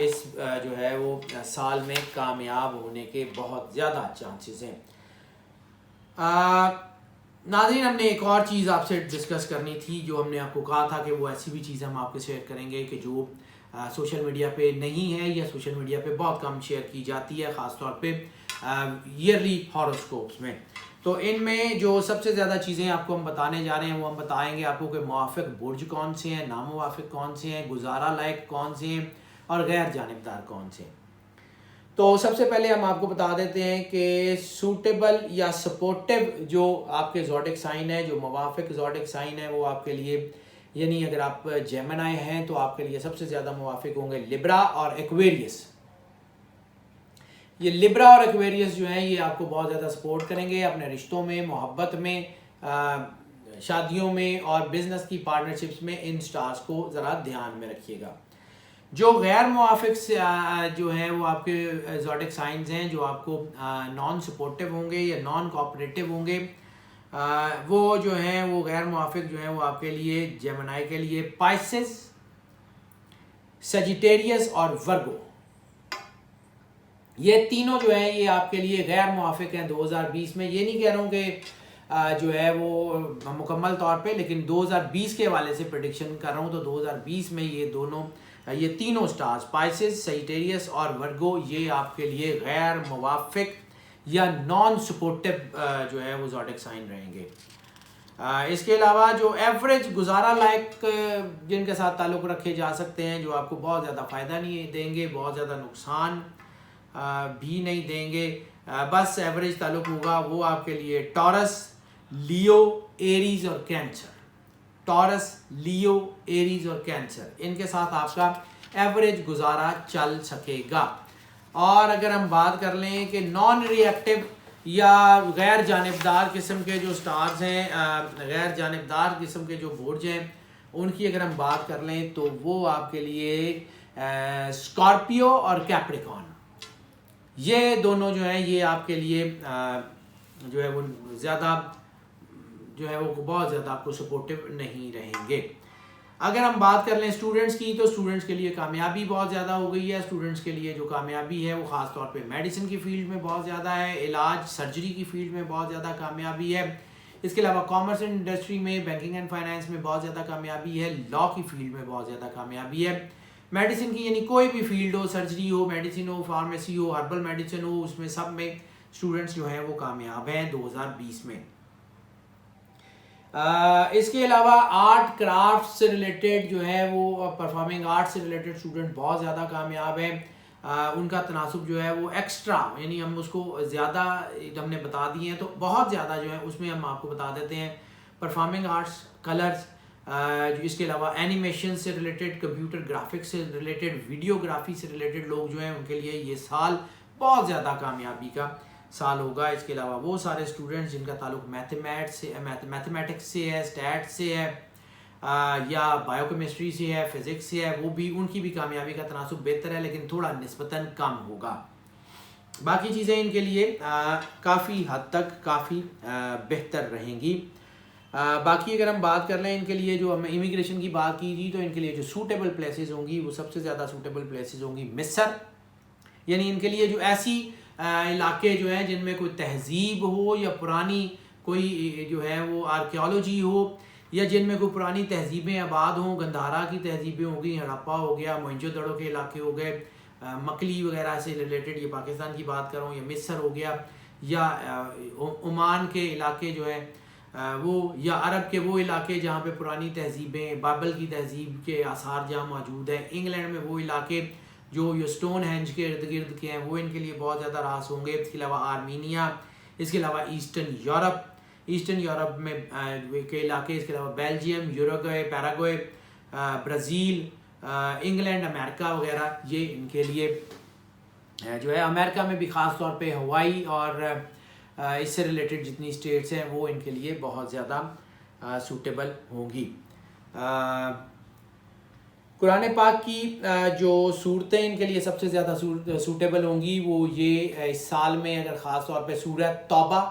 इस जो है वो साल में कामयाब होने के बहुत ज़्यादा चांसेस हैं। नाज़रीन, हमने एक और चीज़ आपसे डिस्कस करनी थी, जो हमने आपको कहा था कि वो ऐसी भी चीज़ हम आपके शेयर करेंगे कि जो सोशल मीडिया पे नहीं है या सोशल मीडिया पे बहुत कम शेयर की जाती है, ख़ास तौर पे ईयरली हॉरोस्कोप्स में। तो इनमें जो सबसे ज़्यादा चीज़ें आपको हम बताने जा रहे हैं वो हम बताएंगे आपको कि मुवाफ़िक़ बुर्ज कौन से हैं, नामुवाफ़िक़ कौन से हैं, गुजारा लायक कौन से हैं और गैर जानिबदार कौन से हैं। तो सबसे पहले हम आपको बता देते हैं कि सूटेबल या सपोर्टिव जो आपके ज़ोडिक साइन है, जो मुवाफ़िक़ ज़ोडिक साइन है, वो आपके लिए, यानी अगर आप जेमिनी हैं तो आपके लिए सबसे ज़्यादा मुवाफ़िक़ होंगे लिब्रा और एक्वेरियस। ये लिब्रा और एक्वेरियस जो हैं ये आपको बहुत ज़्यादा सपोर्ट करेंगे अपने रिश्तों में, मोहब्बत में, शादियों में और बिज़नेस की पार्टनरशिप्स में। इन स्टार्स को ज़रा ध्यान में रखिएगा। जो गैर मुवाफ़िक़ जो हैं वो आपके ज़ोडिक साइंस हैं, जो आपको नॉन सपोर्टिव होंगे या नॉन कोऑपरेटिव होंगे, वो जो हैं वो गैर मुवाफ़िक़ जो हैं वो आपके लिए, जेमिनी के लिए पाइसेस, सजिटेरियस और वर्गो, ये तीनों जो हैं ये आपके लिए गैर मुवाफ़िक़ हैं 2020 में। ये नहीं कह रहा हूँ कि जो है वो मुकम्मल तौर पे, लेकिन 2020 के हवाले से प्रेडिक्शन कर रहा हूँ, तो 2020 में ये तीनों स्टार्स पाइसेस, सजिटेरियस और वर्गो, ये आपके लिए गैर मुवाफ़िक़ या नॉन सपोर्टिव जो है वो ज़ोडिक साइन रहेंगे। इसके अलावा जो एवरेज गुजारा लायक जिनके साथ ताल्लुक़ रखे जा सकते हैं, जो आपको बहुत ज़्यादा फ़ायदा नहीं देंगे, बहुत ज़्यादा नुकसान भी नहीं देंगे, बस एवरेज ताल्लुक होगा, वो आपके लिए टॉरस, लियो, एरीज और कैंसर। टॉरस, लियो, एरीज और कैंसर, इनके साथ आपका एवरेज गुजारा चल सकेगा। और अगर हम बात कर लें कि नॉन रिएक्टिव या गैर जानिबदार किस्म के जो स्टार्स हैं, गैर जानिबदार किस्म के जो बुर्ज हैं, उनकी अगर हम बात कर लें तो वो आपके लिए स्कॉर्पियो और कैप्रिकॉर्न, ये दोनों जो हैं ये आपके लिए जो है वो ज़्यादा जो है वो बहुत ज़्यादा आपको सपोर्टिव नहीं रहेंगे। अगर हम बात कर लें स्टूडेंट्स की, तो स्टूडेंट्स के लिए कामयाबी बहुत ज़्यादा हो गई है। स्टूडेंट्स के लिए जो कामयाबी है वो ख़ास तौर पे मेडिसिन की फील्ड में बहुत ज़्यादा है, इलाज सर्जरी की फील्ड में बहुत ज़्यादा कामयाबी है। इसके अलावा कॉमर्स इंडस्ट्री में, बैंकिंग एंड फाइनेंस में बहुत ज़्यादा कामयाबी है, लॉ की फील्ड में बहुत ज़्यादा कामयाबी है। मेडिसिन की यानी कोई भी फील्ड हो, सर्जरी हो, मेडिसिन हो, फार्मेसी हो, हर्बल मेडिसिन हो, उसमें सब में स्टूडेंट्स जो हैं वो कामयाब हैं 2020 में। इसके अलावा आर्ट क्राफ्ट से रिलेटेड जो है वो परफॉर्मिंग आर्ट से रिलेटेड स्टूडेंट बहुत ज़्यादा कामयाब हैं। उनका तनासुब जो है वो एक्स्ट्रा, यानी हम उसको ज़्यादा हमने बता दिए हैं तो बहुत ज़्यादा जो है उसमें हम आपको बता देते हैं। परफॉर्मिंग आर्ट्स, कलर्स, इसके अलावा एनिमेशन से रिलेटेड, कंप्यूटर ग्राफिक्स से रिलेटेड, वीडियोग्राफी से रिलेटेड लोग जो हैं उनके लिए ये साल बहुत ज़्यादा कामयाबी का साल होगा। इसके अलावा वो सारे स्टूडेंट्स जिनका ताल्लुक मैथमेटिक्स से है, स्टैट्स से है, या बायोकेमिस्ट्री से है, फिज़िक्स से है, वो भी उनकी भी कामयाबी का तनासुब बेहतर है, लेकिन थोड़ा निस्बतन कम होगा। बाकी चीज़ें इनके लिए काफ़ी हद तक काफ़ी बेहतर रहेंगी। बाकी अगर हम बात कर लें इनके लिए, जो हम इमिग्रेशन की बात की थी, तो इनके लिए जो सूटेबल प्लेसेस होंगी वो सबसे ज़्यादा सूटेबल प्लेसेस होंगी मिस्र, यानी इनके लिए जो ऐसी इलाके जो हैं जिनमें कोई तहजीब हो या पुरानी कोई जो है वो आर्कियोलॉजी हो, या जिनमें कोई पुरानी तहजीबें आबाद हों, गंधारा की तहजीबें हो गई, हड़प्पा हो गया, मोहनजोदड़ो के इलाके हो गए, मकली वगैरह से रिलेटेड, ये पाकिस्तान की बात कर रहा हूँ, या मिस्र हो गया, या ओमान के इलाके जो है वो, या अरब के वो इलाके जहाँ पे पुरानी तहजीबें, बाबल की तहजीब के आसार जहाँ मौजूद हैं। इंग्लैंड में वो इलाके जो ये स्टोन हेंज के इर्द गिर्द के हैं वो इनके लिए बहुत ज़्यादा रास होंगे। इसके अलावा आर्मीनिया, इसके अलावा ईस्टर्न यूरोप में के इलाके, इसके अलावा Belgium, Uruguay, Paraguay, Brazil, England, America वगैरह, ये इनके लिए जो है। अमेरिका में भी ख़ास तौर पे हवाई और इससे रिलेटेड जितनी स्टेट्स हैं वो इनके लिए बहुत ज़्यादा सूटेबल होंगी। कुरान पाक की जो सूरतें इनके लिए सबसे ज़्यादा सूटेबल होंगी वो ये इस साल में अगर ख़ास तौर पे सूरह तौबा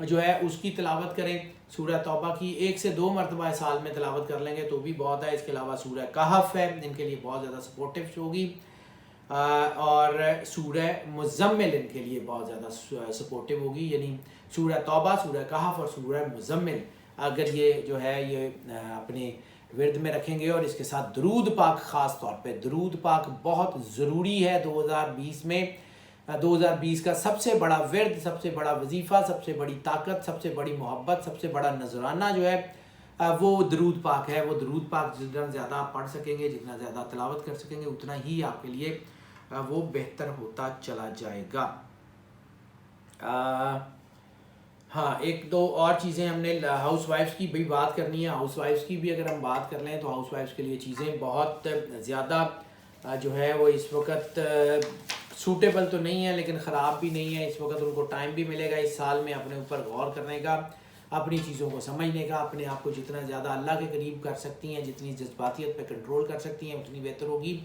जो है उसकी तिलावत करें। सूरह तौबा की 1 से 2 मरतबा इस साल में तिलावत कर लेंगे तो भी बहुत है। इसके अलावा सूरह कहफ है, इनके लिए बहुत ज़्यादा सपोर्टिव होगी, और सूरह मुज़म्मिल इनके लिए बहुत ज़्यादा सपोर्टिव होगी, यानी सूरह तौबा, सूरह कहफ और सूरह मुज़म्मिल अगर ये जो है ये अपने विरद में रखेंगे, और इसके साथ दरूद पाक, ख़ास तौर पे दरूद पाक बहुत ज़रूरी है 2020 में। 2020 का सबसे बड़ा विरद, सबसे बड़ा वजीफ़ा, सबसे बड़ी ताकत, सबसे बड़ी मोहब्बत, सबसे बड़ा नजराना जो है वो दरूद पाक है। वो दरूद पाक जितना ज़्यादा आप पढ़ सकेंगे, जितना ज़्यादा तिलावत कर सकेंगे, उतना ही आपके लिए वो बेहतर होता चला जाएगा। हाँ, 1-2 और चीज़ें हमने हाउस वाइफ्स की भी बात करनी है। हाउस वाइफ्स की भी अगर हम बात कर लें तो हाउस वाइफ्स के लिए चीज़ें बहुत ज़्यादा जो है वो इस वक्त सूटेबल तो नहीं है, लेकिन ख़राब भी नहीं है। इस वक्त उनको टाइम भी मिलेगा इस साल में अपने ऊपर गौर करने का, अपनी चीज़ों को समझने का, अपने आप को जितना ज़्यादा अल्लाह के करीब कर सकती हैं, जितनी जज्बातियत पे कंट्रोल कर सकती हैं, उतनी बेहतर होगी।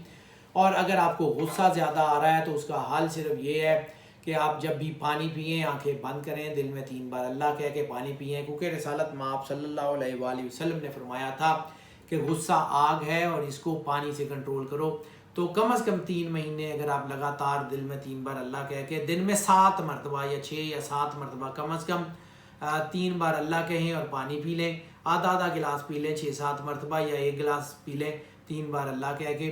और अगर आपको गुस्सा ज़्यादा आ रहा है तो उसका हल सिर्फ ये है कि आप जब भी पानी पिएं आंखें बंद करें, दिल में 3 बार अल्लाह कह के पानी पिएं, क्योंकि रिसालत में आप सल्लल्लाहु अलैहि वसल्लम ने फरमाया था कि गुस्सा आग है और इसको पानी से कंट्रोल करो। तो कम से कम 3 महीने अगर आप लगातार दिल में 3 बार अल्लाह कह के दिन में 7 मरतबा या 6 या 7 मरतबा कम से कम 3 बार अल्लाह कहें और पानी पी लें, आधा गिलास पी लें 6-7 मरतबा, या 1 गिलास पी लें 3 बार अल्लाह कह के,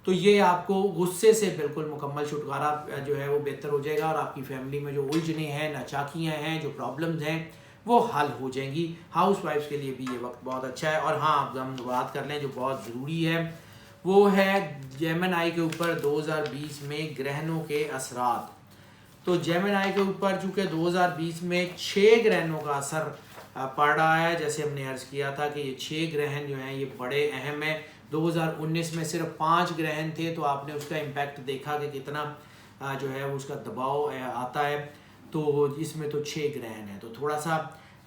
तो ये आपको गुस्से से बिल्कुल मुकम्मल छुटकारा जो है वो बेहतर हो जाएगा, और आपकी फैमिली में जो उलझने हैं, नाचाकियाँ हैं, जो प्रॉब्लम्स हैं वो हल हो जाएंगी। हाउस वाइफ्स के लिए भी ये वक्त बहुत अच्छा है। और हाँ, अब हम बात कर लें जो बहुत ज़रूरी है वो है जेमिनी के ऊपर 2020 में ग्रहणों के असरात। तो जेमिनी के ऊपर चूँकि 2020 में 6 ग्रहणों का असर पड़ रहा है, जैसे हमने अर्ज़ किया था कि ये 6 ग्रहण जो हैं ये बड़े अहम हैं। 2019 में सिर्फ 5 ग्रहण थे, तो आपने उसका इम्पैक्ट देखा कि कितना जो है उसका दबाव आता है। तो इसमें तो 6 ग्रहण हैं, तो थोड़ा सा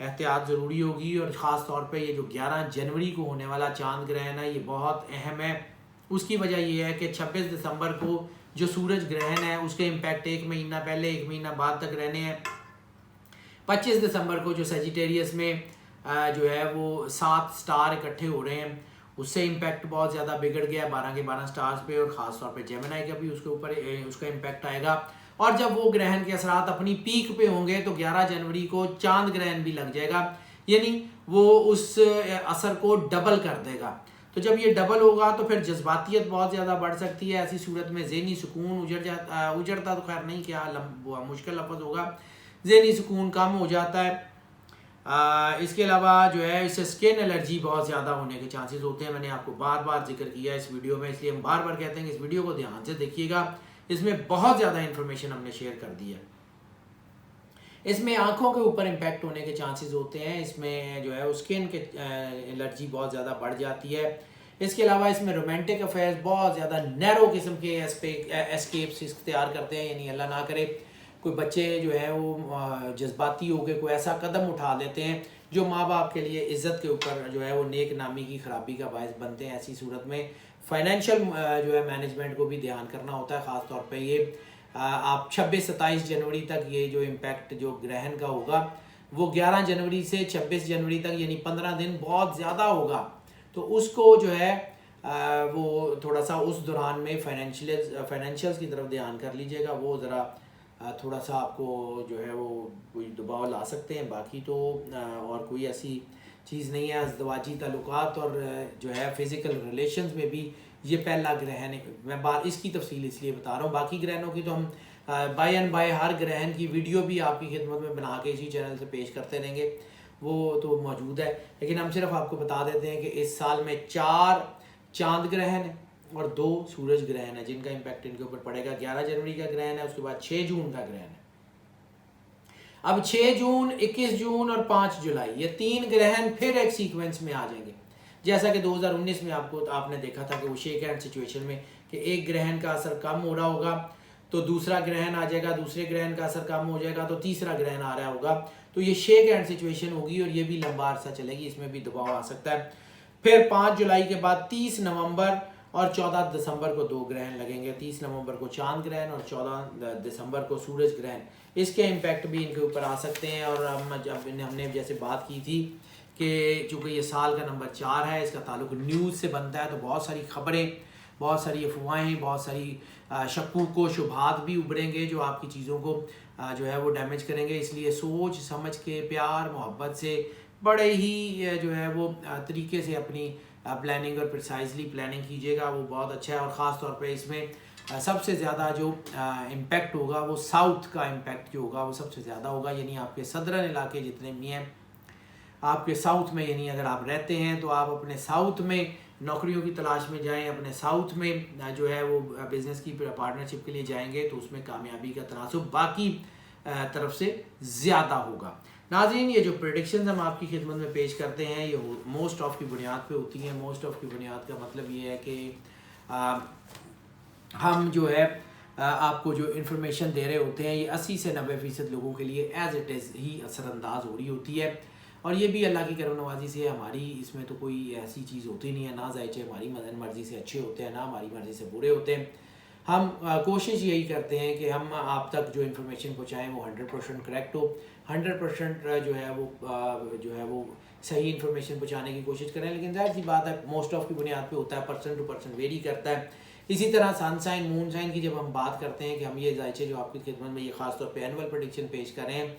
एहतियात ज़रूरी होगी। और ख़ास तौर पे ये जो 11 जनवरी को होने वाला चांद ग्रहण है ये बहुत अहम है। उसकी वजह ये है कि 26 दिसंबर को जो सूरज ग्रहण है उसके इम्पैक्ट 1 महीना पहले 1 महीना बाद तक रहने हैं। 25 दिसंबर को जो सेजिटेरियस में जो है वो 7 स्टार इकट्ठे हो रहे हैं, उससे इम्पैक्ट बहुत ज़्यादा बिगड़ गया 12 के 12 स्टार्स पे, और ख़ास तौर पे जेमिनी का भी उसके ऊपर उसका इम्पैक्ट आएगा। और जब वो ग्रहण के असरात अपनी पीक पे होंगे तो 11 जनवरी को चांद ग्रहण भी लग जाएगा, यानी वो उस असर को डबल कर देगा। तो जब ये डबल होगा तो फिर जज्बातियत बहुत ज़्यादा बढ़ सकती है। ऐसी सूरत में ज़हनी सुकून उजड़ता तो खैर नहीं, क्या मुश्किल लफ्ज़ होगा, ज़हनी सुकून कम हो जाता है। इसके अलावा जो है इससे स्किन एलर्जी बहुत ज़्यादा होने के चांसेस होते हैं। मैंने आपको बार बार जिक्र किया इस वीडियो में, इसलिए हम बार बार कहते हैं कि इस वीडियो को ध्यान से देखिएगा, इसमें बहुत ज़्यादा इन्फॉर्मेशन हमने शेयर कर दी है। इसमें आंखों के ऊपर इम्पैक्ट होने के चांसेस होते हैं, इसमें जो है स्किन के एलर्जी बहुत ज़्यादा बढ़ जाती है। इसके अलावा इसमें रोमांटिक अफेयर्स बहुत ज़्यादा नैरो किस्म के एस्केप्स इख्तियार करते हैं, यानी अल्लाह ना करे कोई बच्चे जो है वो जज्बाती होकर कोई ऐसा कदम उठा लेते हैं जो माँ बाप के लिए इज़्ज़त के ऊपर जो है वो नेक नामी की ख़राबी का बायस बनते हैं। ऐसी सूरत में फाइनेंशियल जो है मैनेजमेंट को भी ध्यान करना होता है। ख़ास तौर पे ये आप 26-27 जनवरी तक ये जो इम्पैक्ट जो ग्रहण का होगा वो 11 जनवरी से 26 जनवरी तक यानी 15 दिन बहुत ज़्यादा होगा। तो उसको जो है वो थोड़ा सा उस दौरान में फाइनेंशियल्स की तरफ ध्यान कर लीजिएगा, वो ज़रा थोड़ा सा आपको जो है वो कोई दबाव ला सकते हैं। बाकी तो और कोई ऐसी चीज़ नहीं है। अज़दवाजी ताल्लुकात और जो है फ़िज़िकल रिलेशंस में भी ये पहला ग्रहण है। मैं बार इसकी तफसील इसलिए बता रहा हूँ, बाकी ग्रहणों की तो हम बाय एंड बाय हर ग्रहण की वीडियो भी आपकी खिदमत में बना के इसी चैनल से पेश करते रहेंगे, वो तो मौजूद है। लेकिन हम सिर्फ आपको बता देते हैं कि इस साल में 4 चांद ग्रहण है और 2 सूरज ग्रहण है जिनका इम्पैक्ट इनके ऊपर पड़ेगा। 11 जनवरी का ग्रहण है, उसके बाद 6 जून का ग्रहण है। अब 6 जून, 21 जून और 5 जुलाई ये 3 ग्रहण फिर एक सीक्वेंस में आ जाएंगे, जैसा कि 2019 में आपने देखा था कि वो शेक हैंड सिचुएशन में कि एक ग्रहण का असर कम हो रहा होगा तो दूसरा ग्रहण आ जाएगा, दूसरे ग्रहण का असर कम हो जाएगा तो तीसरा ग्रहण आ रहा होगा। तो ये शेक हैंड सिचुएशन होगी और ये भी लंबा अरसा चलेगी, इसमें भी दबाव आ सकता है। फिर 5 जुलाई के बाद 30 नवंबर और 14 दिसंबर को 2 ग्रहण लगेंगे। 30 नवंबर को चांद ग्रहण और 14 दिसंबर को सूरज ग्रहण। इसके इम्पैक्ट भी इनके ऊपर आ सकते हैं। और हमने जैसे बात की थी कि चूँकि ये साल का नंबर 4 है, इसका ताल्लुक न्यूज़ से बनता है, तो बहुत सारी खबरें, बहुत सारी अफवाहें, बहुत सारी शक्कूक व शुबहात भी उभरेंगे जो आपकी चीज़ों को जो है वो डैमेज करेंगे। इसलिए सोच समझ के, प्यार मोहब्बत से, बड़े ही जो है वो तरीके से अपनी प्लानिंग और प्रिसाइजली प्लानिंग कीजिएगा, वो बहुत अच्छा है। और ख़ास तौर पे इसमें सबसे ज़्यादा जो इम्पैक्ट होगा वो साउथ का इम्पैक्ट जो होगा वो सबसे ज़्यादा होगा, यानी आपके सदरन इलाके जितने भी हैं आपके साउथ में, यानी अगर आप रहते हैं तो आप अपने साउथ में नौकरियों की तलाश में जाएं, अपने साउथ में जो है वो बिज़नेस की पार्टनरशिप के लिए जाएंगे तो उसमें कामयाबी का तनासुब बाकी तरफ से ज़्यादा होगा। नाज़रीन, ये जो प्रेडिक्शंस हम आपकी खिदमत में पेश करते हैं ये मोस्ट ऑफ की बुनियाद पे होती हैं। मोस्ट ऑफ की बुनियाद का मतलब ये है कि हम जो है आपको जो इन्फॉर्मेशन दे रहे होते हैं ये 80 से 90% लोगों के लिए एज़ इट इज़ ही असरअंदाज हो रही होती है। और ये भी अल्लाह की करम नवाजी से, हमारी इसमें तो कोई ऐसी चीज़ होती नहीं है, ना जायचे हमारी मर्ज़ी से अच्छे होते हैं ना हमारी मर्ज़ी से बुरे होते हैं। हम कोशिश यही करते हैं कि हम आप तक जो इन्फॉर्मेशन पहुँचाएँ वो 100% करेक्ट हो, 100% जो है वो सही इन्फॉर्मेशन पहुँचाने की कोशिश करें। लेकिन ज़ाहिर सी बात है मोस्ट ऑफ की बुनियाद पे होता है, पर्सन टू पर्सन वेरी करता है। इसी तरह सन साइन मून साइन की जब हम बात करते हैं कि हम ये जायचे जो आपकी खिदमत में ये ख़ास तौर पे एनुअल प्रेडिक्शन पेश कर रहे हैं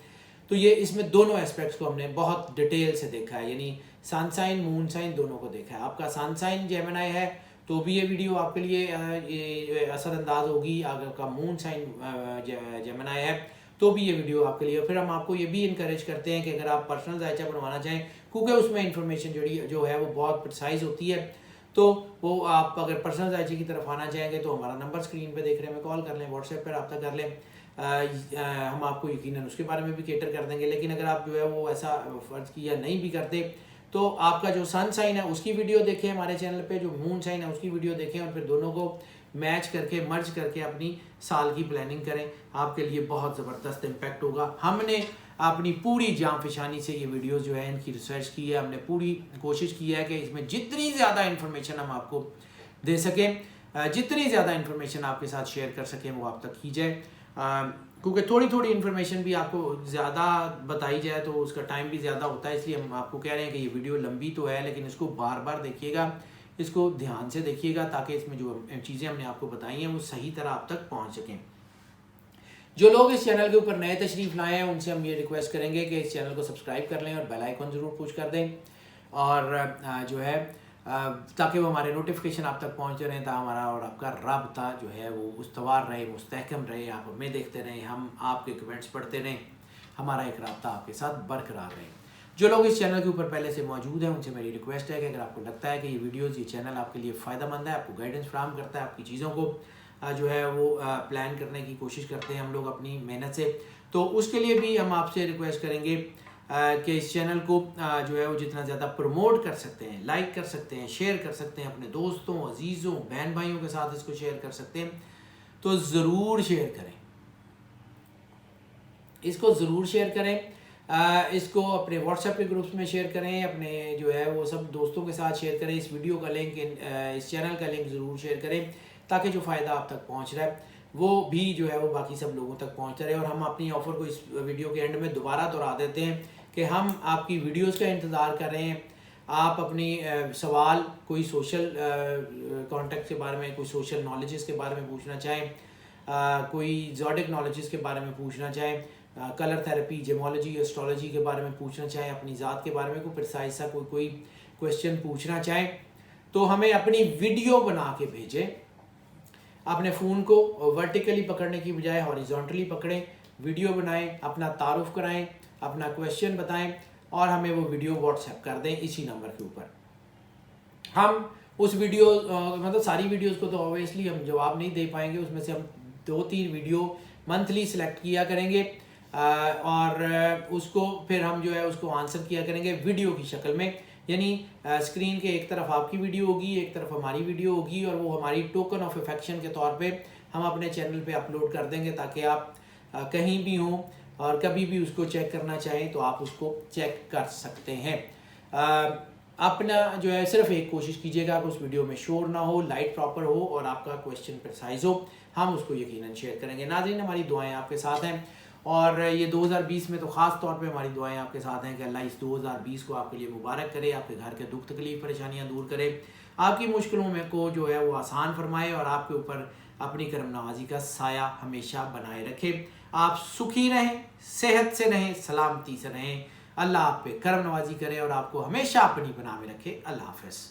तो ये इसमें दोनों एस्पेक्ट्स को हमने बहुत डिटेल से देखा है, यानी सन साइन मून साइन दोनों को देखा है। आपका सन साइन जेमिनी है तो भी ये वीडियो आपके लिए असरअंदाज होगी, अगर आपका मून साइन जेमिनी है तो भी ये वीडियो आपके लिए। फिर हम आपको ये भी इनकरेज करते हैं कि अगर आप पर्सनल जायचा बनवाना चाहें, क्योंकि उसमें इंफॉर्मेशन जो है वो बहुत प्रिसाइज होती है, तो वो आप अगर पर्सनल IG की तरफ आना चाहेंगे तो हमारा नंबर स्क्रीन पे देख रहे हैं, कॉल कर लें, व्हाट्सएप पर रब्ता कर लें। हम आपको यकीनन उसके बारे में भी केटर कर देंगे। लेकिन अगर आप जो है वो ऐसा फ़र्ज़ किया नहीं भी करते तो आपका जो सन साइन है उसकी वीडियो देखें हमारे चैनल पे, जो मून साइन है उसकी वीडियो देखें और फिर दोनों को मैच करके मर्ज करके अपनी साल की प्लानिंग करें। आपके लिए बहुत ज़बरदस्त इम्पैक्ट होगा। हमने अपनी पूरी जान फिशानी से ये वीडियोस जो है इनकी रिसर्च की है, हमने पूरी कोशिश की है कि इसमें जितनी ज़्यादा इन्फॉर्मेशन हम आपको दे सकें, जितनी ज़्यादा इन्फॉर्मेशन आपके साथ शेयर कर सकें वो आप तक की जाए। क्योंकि थोड़ी थोड़ी इन्फॉर्मेशन भी आपको ज़्यादा बताई जाए तो उसका टाइम भी ज़्यादा होता है, इसलिए हम आपको कह रहे हैं कि ये वीडियो लंबी तो है लेकिन इसको बार बार देखिएगा, इसको ध्यान से देखिएगा ताकि इसमें जो चीज़ें हमने आपको बताई हैं वो सही तरह आप तक पहुँच सकें। जो लोग इस चैनल के ऊपर नए तशरीफ़ लाए हैं उनसे हम ये रिक्वेस्ट करेंगे कि इस चैनल को सब्सक्राइब कर लें और बेल आइकन ज़रूर पुश कर दें और जो है ताकि वो हमारे नोटिफिकेशन आप तक पहुंचते रहें, ताकि हमारा और आपका राबता जो है वो उस्तवार रहे, मुस्तहकम रहे, आप हमें देखते रहें, हम आपके कमेंट्स पढ़ते रहें, हमारा एक राबता आपके साथ बरकरार रहे। जो लोग इस चैनल के ऊपर पहले से मौजूद हैं उनसे मेरी रिक्वेस्ट है कि अगर आपको लगता है कि ये वीडियोज़, ये चैनल आपके लिए फ़ायदेमंद है, आपको गाइडेंस फ्राहम करता है, आपकी चीज़ों को जो है वो प्लान करने की कोशिश करते हैं हम लोग अपनी मेहनत से, तो उसके लिए भी हम आपसे रिक्वेस्ट करेंगे कि इस चैनल को जो है वो जितना ज़्यादा प्रमोट कर सकते हैं, लाइक कर सकते हैं, शेयर कर सकते हैं, अपने दोस्तों, अजीज़ों, बहन भाइयों के साथ इसको शेयर कर सकते हैं, तो ज़रूर शेयर करें, इसको ज़रूर शेयर करें, इसको अपने व्हाट्सएप के ग्रुप्स में शेयर करें, अपने जो है वो सब दोस्तों के साथ शेयर करें। इस वीडियो का लिंक, इस चैनल का लिंक ज़रूर शेयर करें ताकि जो फ़ायदा आप तक पहुंच रहा है वो भी जो है वो बाकी सब लोगों तक पहुंचता रहे। और हम अपनी ऑफ़र को इस वीडियो के एंड में दोबारा दोहरा देते हैं कि हम आपकी वीडियोस का इंतज़ार कर रहे हैं। आप अपनी सवाल कोई सोशल कॉन्टेक्ट के बारे में, कोई सोशल नॉलेजेस के बारे में पूछना चाहें, कोई ज़ोडिक नॉलेजेस के बारे में पूछना चाहें, कलर थेरेपी, जेमोलॉजी, एस्ट्रोलॉजी के बारे में पूछना चाहें, अपनी ज़ात के बारे में कोई प्रिसाइज सा कोई क्वेश्चन पूछना चाहें, तो हमें अपनी वीडियो बना के भेजें। अपने फ़ोन को वर्टिकली पकड़ने की बजाय हॉरिजॉन्टली पकड़ें, वीडियो बनाएं, अपना तारुफ कराएं, अपना क्वेश्चन बताएं और हमें वो वीडियो व्हाट्सएप कर दें इसी नंबर के ऊपर। हम उस वीडियो मतलब सारी वीडियोस को तो ऑब्वियसली हम जवाब नहीं दे पाएंगे, उसमें से हम 2-3 वीडियो मंथली सिलेक्ट किया करेंगे और उसको फिर हम जो है उसको आंसर किया करेंगे वीडियो की शक्ल में। यानी स्क्रीन के एक तरफ आपकी वीडियो होगी, एक तरफ हमारी वीडियो होगी और वो हमारी टोकन ऑफ अफेक्शन के तौर पे हम अपने चैनल पे अपलोड कर देंगे ताकि आप कहीं भी हों और कभी भी उसको चेक करना चाहें तो आप उसको चेक कर सकते हैं। अपना जो है सिर्फ एक कोशिश कीजिएगा कि उस वीडियो में शोर ना हो, लाइट प्रॉपर हो और आपका क्वेश्चन प्रिसाइज हो, हम उसको यकीनन शेयर करेंगे। नाज़रीन, हमारी दुआएं आपके साथ हैं और ये 2020 में तो ख़ास तौर पे हमारी दुआएं आपके साथ हैं कि अल्लाह इस 2020 को आपके लिए मुबारक करे, आपके घर के दुख तकलीफ परेशानियां दूर करे, आपकी मुश्किलों में को जो है वो आसान फरमाए और आपके ऊपर अपनी करम नवाजी का साया हमेशा बनाए रखे। आप सुखी रहें, सेहत से रहें, सलामती से रहें, अल्लाह आप पे करम नवाजी करे और आपको हमेशा अपनी पनाह में रखे। अल्लाह हाफ़िज़।